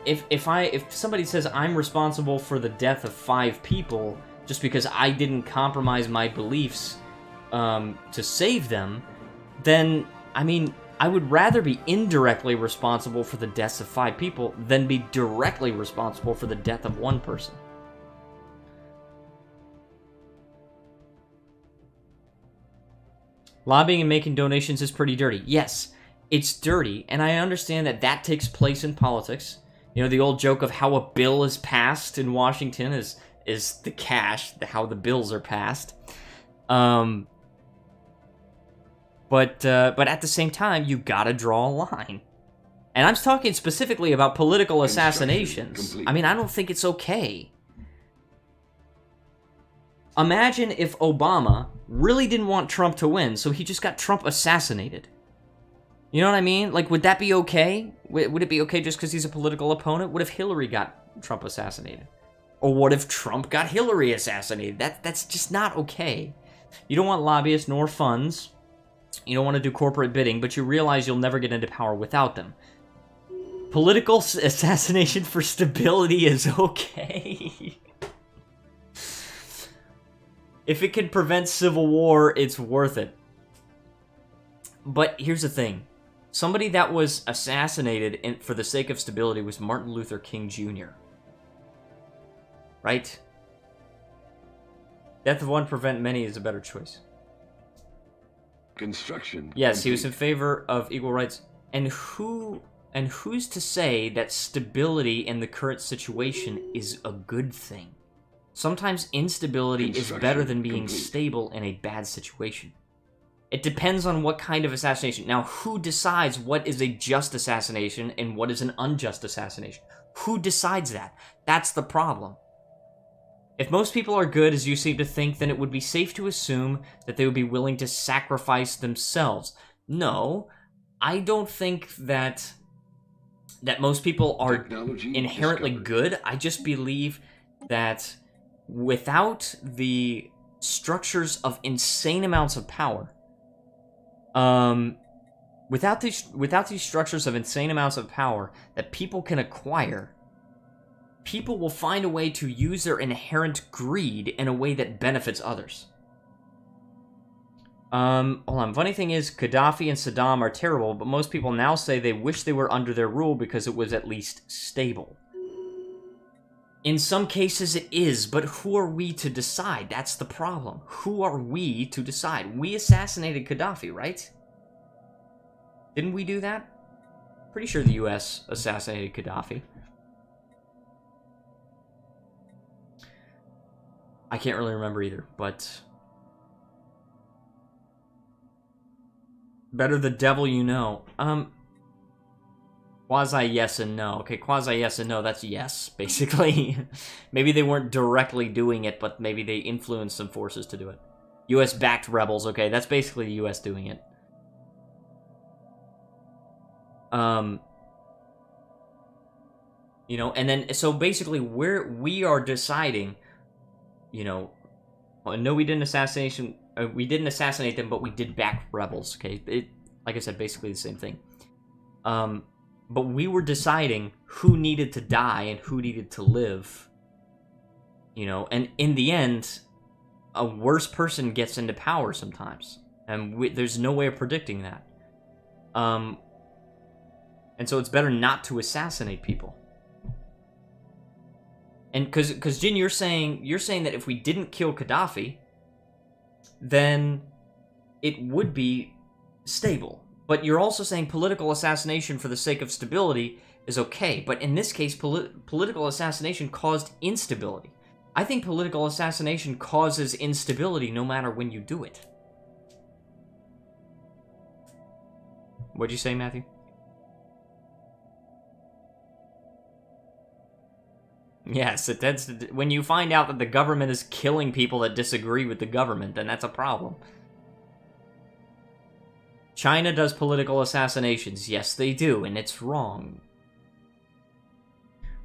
if somebody says I'm responsible for the death of 5 people just because I didn't compromise my beliefs to save them, then, I mean, I would rather be indirectly responsible for the deaths of 5 people than be directly responsible for the death of one person. Lobbying and making donations is pretty dirty. Yes, it's dirty, and I understand that that takes place in politics. You know, the old joke of how a bill is passed in Washington is the cash, how the bills are passed. But at the same time, you gotta draw a line. And I'm talking specifically about political assassinations. I mean, I don't think it's okay. Imagine if Obama really didn't want Trump to win, so he just got Trump assassinated. You know what I mean? Like, would that be okay? Would it be okay just because he's a political opponent? What if Hillary got Trump assassinated? Or what if Trump got Hillary assassinated? That's just not okay. You don't want lobbyists nor funds. You don't want to do corporate bidding, but you realize you'll never get into power without them. Political assassination for stability is okay. If it can prevent civil war, it's worth it. But here's the thing. Somebody that was assassinated for the sake of stability was Martin Luther King Jr. Right? Death of one, prevent many is a better choice.
Construction.
Yes, he
complete.
was in favor of equal rights. And who's to say that stability in the current situation is a good thing? Sometimes instability is better than being
complete.
stable in a bad situation. It depends on what kind of assassination. Now, who decides what is a just assassination and what is an unjust assassination? Who decides that? That's the problem. If most people are good, as you seem to think, then it would be safe to assume that they would be willing to sacrifice themselves. No, I don't think that most people are
Technology
inherently
discovered.
good. I just believe that without the structures of insane amounts of power, without these structures of insane amounts of power that people can acquire, people will find a way to use their inherent greed in a way that benefits others. Hold on. Funny thing is, Gaddafi and Saddam are terrible, but most people now say they wish they were under their rule because it was at least stable. In some cases it is, but who are we to decide? That's the problem. Who are we to decide? We assassinated Gaddafi, right? Didn't we do that? Pretty sure the US assassinated Gaddafi. I can't really remember either, but... Better the devil you know. Quasi yes and no. Okay, quasi yes and no, that's yes, basically. Maybe they weren't directly doing it, but maybe they influenced some forces to do it. US-backed rebels, okay, that's basically the US doing it. You know, and then, so basically, we are deciding, you know, no, we didn't assassinate them, but we did back rebels, okay? Like I said, basically the same thing. But we were deciding who needed to die and who needed to live. You know, and in the end, a worse person gets into power sometimes. And there's no way of predicting that. And so it's better not to assassinate people. And because Jin, you're saying that if we didn't kill Gaddafi, then it would be stable. But you're also saying political assassination for the sake of stability is okay. But in this case, political assassination caused instability. I think political assassination causes instability no matter when you do it. What'd you say, Matthew? Yes, when you find out that the government is killing people that disagree with the government, then that's a problem. China does political assassinations. Yes, they do, and it's wrong.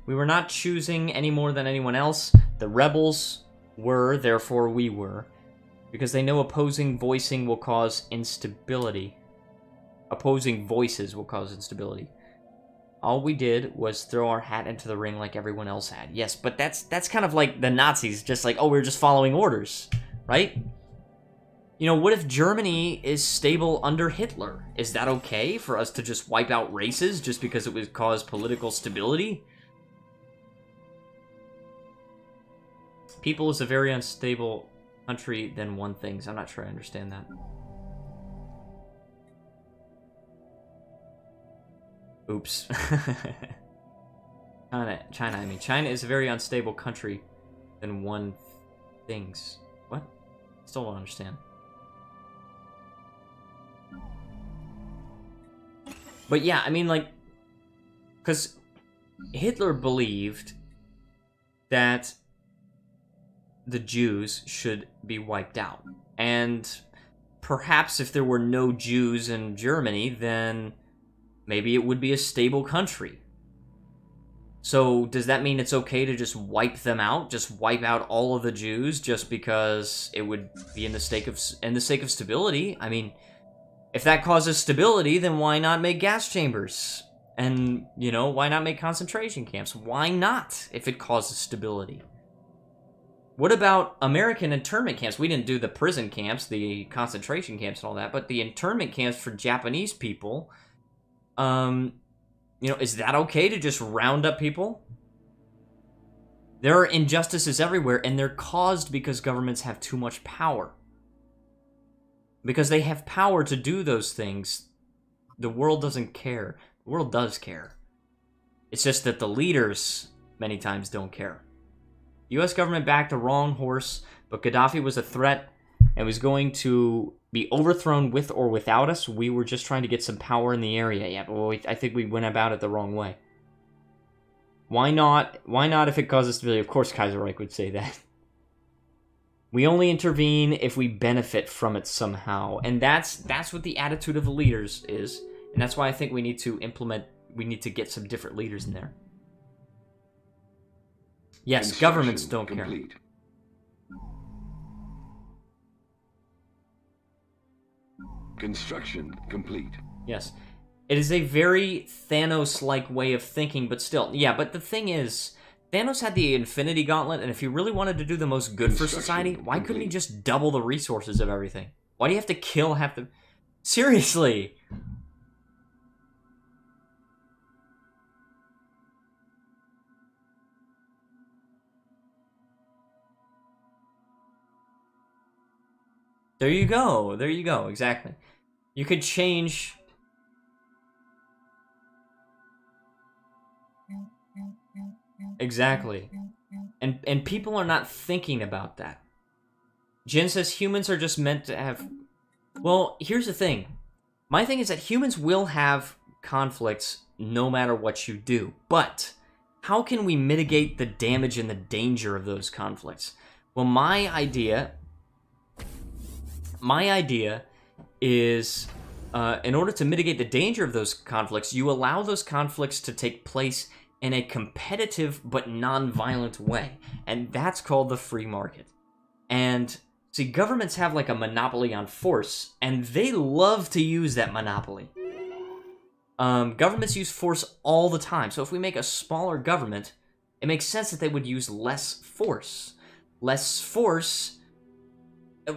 We were not choosing any more than anyone else. The rebels were, therefore we were. Because they know opposing voicing will cause instability. Opposing voices will cause instability. All we did was throw our hat into the ring like everyone else had. Yes, but that's kind of like the Nazis, just like, oh, we're just following orders, right? You know, what if Germany is stable under Hitler? Is that okay for us to just wipe out races just because it would cause political stability? People is a very unstable country than one thing. I'm not sure I understand that. Oops. China is a very unstable country than one things. What? Still don't understand. But yeah, I mean, like, because Hitler believed that the Jews should be wiped out. And perhaps if there were no Jews in Germany, then maybe it would be a stable country. So does that mean it's okay to just wipe them out? Just wipe out all of the Jews just because it would be in the sake of stability? I mean, if that causes stability, then why not make gas chambers? And, you know, why not make concentration camps? Why not, if it causes stability? What about American internment camps? We didn't do the prison camps, the concentration camps and all that, but the internment camps for Japanese people, you know, is that okay to just round up people? There are injustices everywhere, and they're caused because governments have too much power. Because they have power to do those things, the world doesn't care. The world does care. It's just that the leaders, many times, don't care. The US government backed the wrong horse, but Gaddafi was a threat and was going to be overthrown with or without us. We were just trying to get some power in the area. Yeah, but I think we went about it the wrong way. Why not? Why not if it causes stability? Of course Kaiserreich would say that. We only intervene if we benefit from it somehow. And that's what the attitude of the leaders is. And that's why I think we need to get some different leaders in there. Yes, governments don't care.
Construction complete.
Yes. It is a very Thanos-like way of thinking, but still. Yeah, but the thing is, Thanos had the Infinity Gauntlet, and if he really wanted to do the most good for society, why couldn't he just double the resources of everything? Why do you have to kill half the... Seriously! There you go. There you go. Exactly. You could change... Exactly. And people are not thinking about that. Jin says humans are just meant to have... Well, here's the thing. My thing is that humans will have conflicts no matter what you do. But how can we mitigate the damage and the danger of those conflicts? Well, my idea is, in order to mitigate the danger of those conflicts, you allow those conflicts to take place in a competitive but non-violent way. And that's called the free market. And, see, governments have like a monopoly on force, and they love to use that monopoly. Governments use force all the time. So if we make a smaller government, it makes sense that they would use less force. Less force,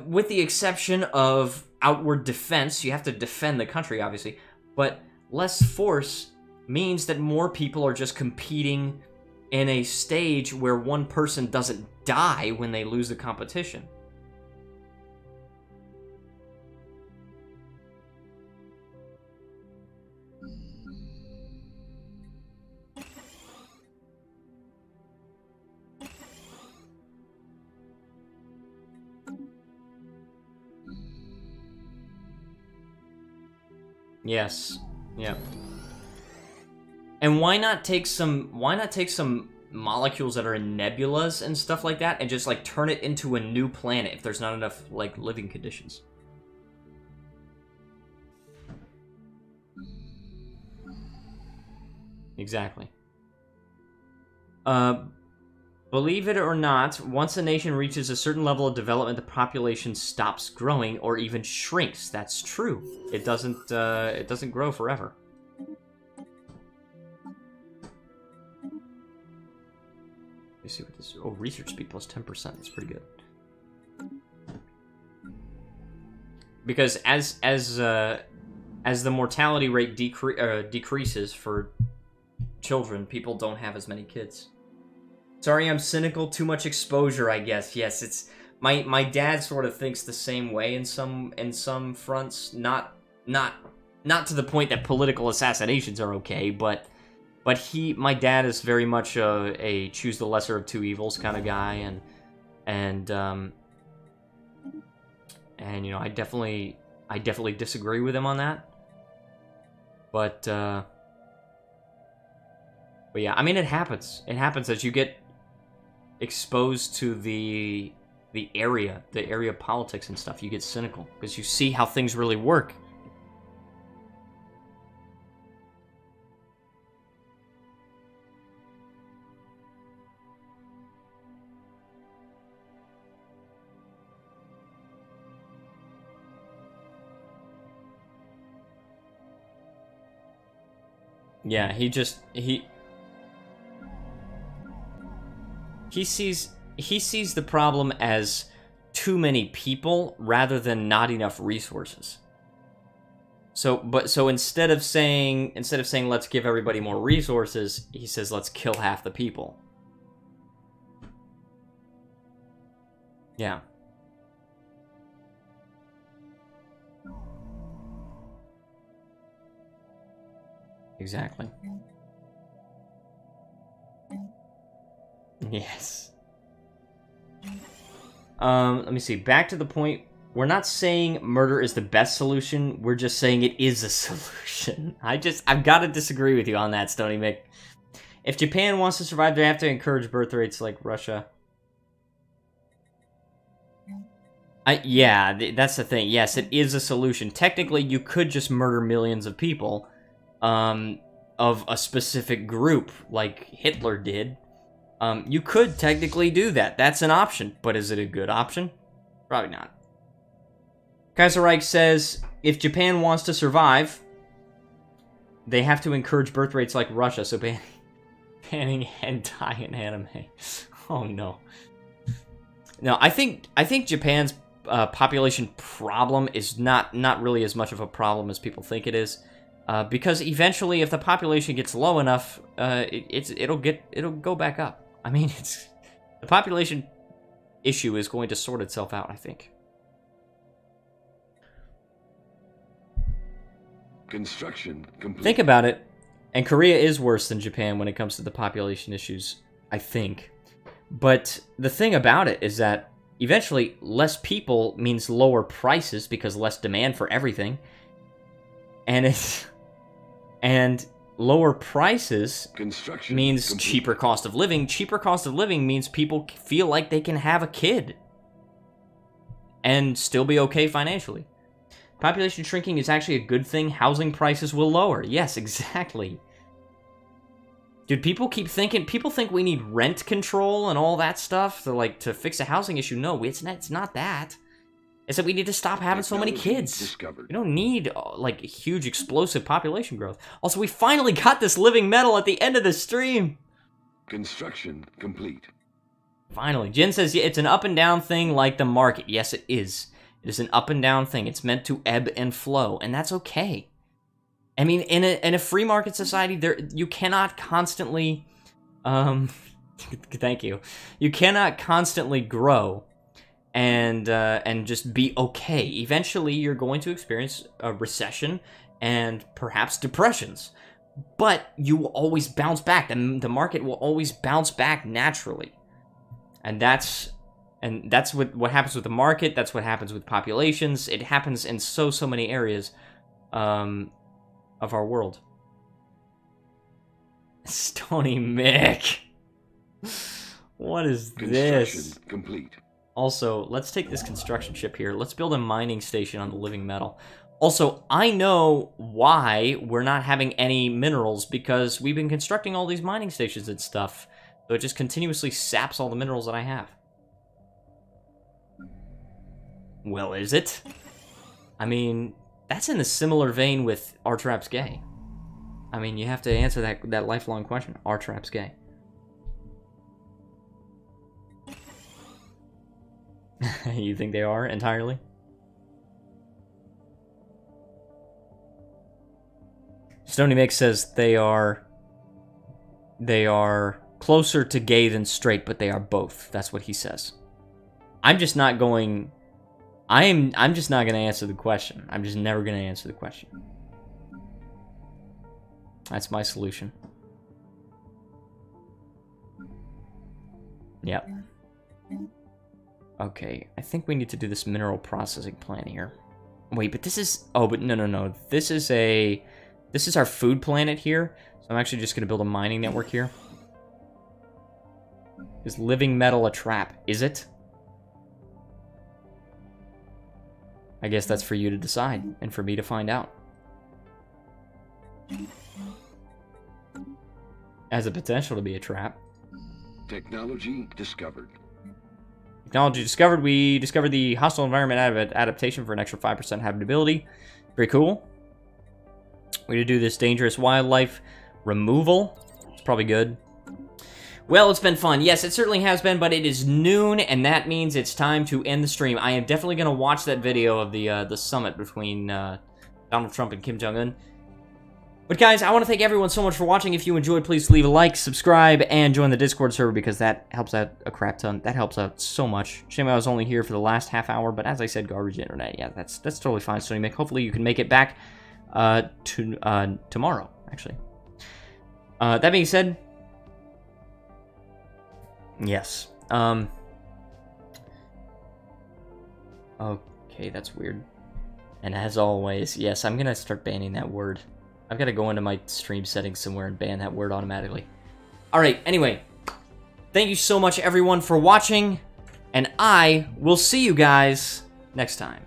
with the exception of outward defense. You have to defend the country, obviously. But less force means that more people are just competing in a stage where one person doesn't die when they lose the competition. Yes. Yeah. And why not take some molecules that are in nebulas and stuff like that and just like turn it into a new planet if there's not enough like living conditions? Exactly. Believe it or not, once a nation reaches a certain level of development, the population stops growing or even shrinks. That's true. It doesn't grow forever. Let me see what this is. Oh, research speed plus 10%. That's pretty good. Because as the mortality rate decreases for children, people don't have as many kids. Sorry, I'm cynical. Too much exposure, I guess. Yes, it's my dad sort of thinks the same way in some fronts. Not to the point that political assassinations are okay, but my dad is very much a choose the lesser of two evils kind of guy, and you know, I definitely disagree with him on that. But yeah, I mean, it happens. It happens as you get exposed to the area of politics and stuff. You get cynical because you see how things really work. Yeah, he sees the problem as too many people rather than not enough resources. So instead of saying let's give everybody more resources, he says let's kill half the people. Yeah. Exactly. Yes. Let me see. Back to the point. We're not saying murder is the best solution. We're just saying it is a solution. I've got to disagree with you on that, Stony Mick. If Japan wants to survive, they have to encourage birth rates like Russia. Yeah, that's the thing. Yes, it is a solution. Technically, you could just murder millions of people of a specific group, like Hitler did. You could technically do that. That's an option. But is it a good option? Probably not. Kaiserreich says, if Japan wants to survive, they have to encourage birth rates like Russia, so banning hentai and anime. Oh, no. No, I think Japan's population problem is not really as much of a problem as people think it is, because eventually, if the population gets low enough, it'll go back up. I mean, the population issue is going to sort itself out, I think.
Construction complete.
Think about it, and Korea is worse than Japan when it comes to the population issues, I think. But the thing about it is that eventually less people means lower prices because less demand for everything. And lower prices means complete. Cheaper cost of living. Cheaper cost of living means people feel like they can have a kid and still be okay financially. Population shrinking is actually a good thing. Housing prices will lower. Yes, exactly. Dude, people think we need rent control and all that stuff to fix a housing issue. No, it's not that. It's that we need to stop having so many kids.
Discovered.
We don't need, like, huge explosive population growth. Also, we finally got this living metal at the end of the stream.
Construction complete.
Finally. Jin says, yeah, it's an up and down thing like the market. Yes, it is. It is an up and down thing. It's meant to ebb and flow, and that's okay. I mean, in a free market society, you cannot constantly, thank you. You cannot constantly grow and just be okay. Eventually, you're going to experience a recession and perhaps depressions, but you will always bounce back. The market will always bounce back naturally, and that's what happens with the market. That's what happens with populations. It happens in so many areas of our world. Stony Mick. What is this?
Complete.
Also, let's take this construction ship here. Let's build a mining station on the living metal. Also, I know why we're not having any minerals, because we've been constructing all these mining stations and stuff. So it just continuously saps all the minerals that I have. Well, is it? I mean, that's in a similar vein with Are Traps Gay? I mean, you have to answer that lifelong question. Are Traps Gay? You think they are entirely? Stony Mix says they are closer to gay than straight, but they are both. That's what he says. I'm just not going... I'm just not going to answer the question. I'm just never going to answer the question. That's my solution. Yep. Okay, I think we need to do this mineral processing plant here. Wait, but this is... Oh, but no. This is our food planet here. So I'm actually just going to build a mining network here. Is living metal a trap? Is it? I guess that's for you to decide, and for me to find out. Has the potential to be a trap.
Technology discovered.
Technology discovered. We discovered the hostile environment adaptation for an extra 5% habitability. Very cool. We to do this dangerous wildlife removal. It's probably good. Well, it's been fun. Yes, it certainly has been, but it is noon, and that means it's time to end the stream. I am definitely going to watch that video of the summit between Donald Trump and Kim Jong-un. But guys, I want to thank everyone so much for watching. If you enjoyed, please leave a like, subscribe, and join the Discord server because that helps out a crap ton. That helps out so much. Shame I was only here for the last half hour, but as I said, garbage internet. Yeah, that's totally fine, Stony Mick. Hopefully you can make it back tomorrow, actually. That being said, yes. Okay, that's weird. And as always, yes, I'm gonna start banning that word. I've got to go into my stream settings somewhere and ban that word automatically. Alright, anyway. Thank you so much, everyone, for watching. And I will see you guys next time.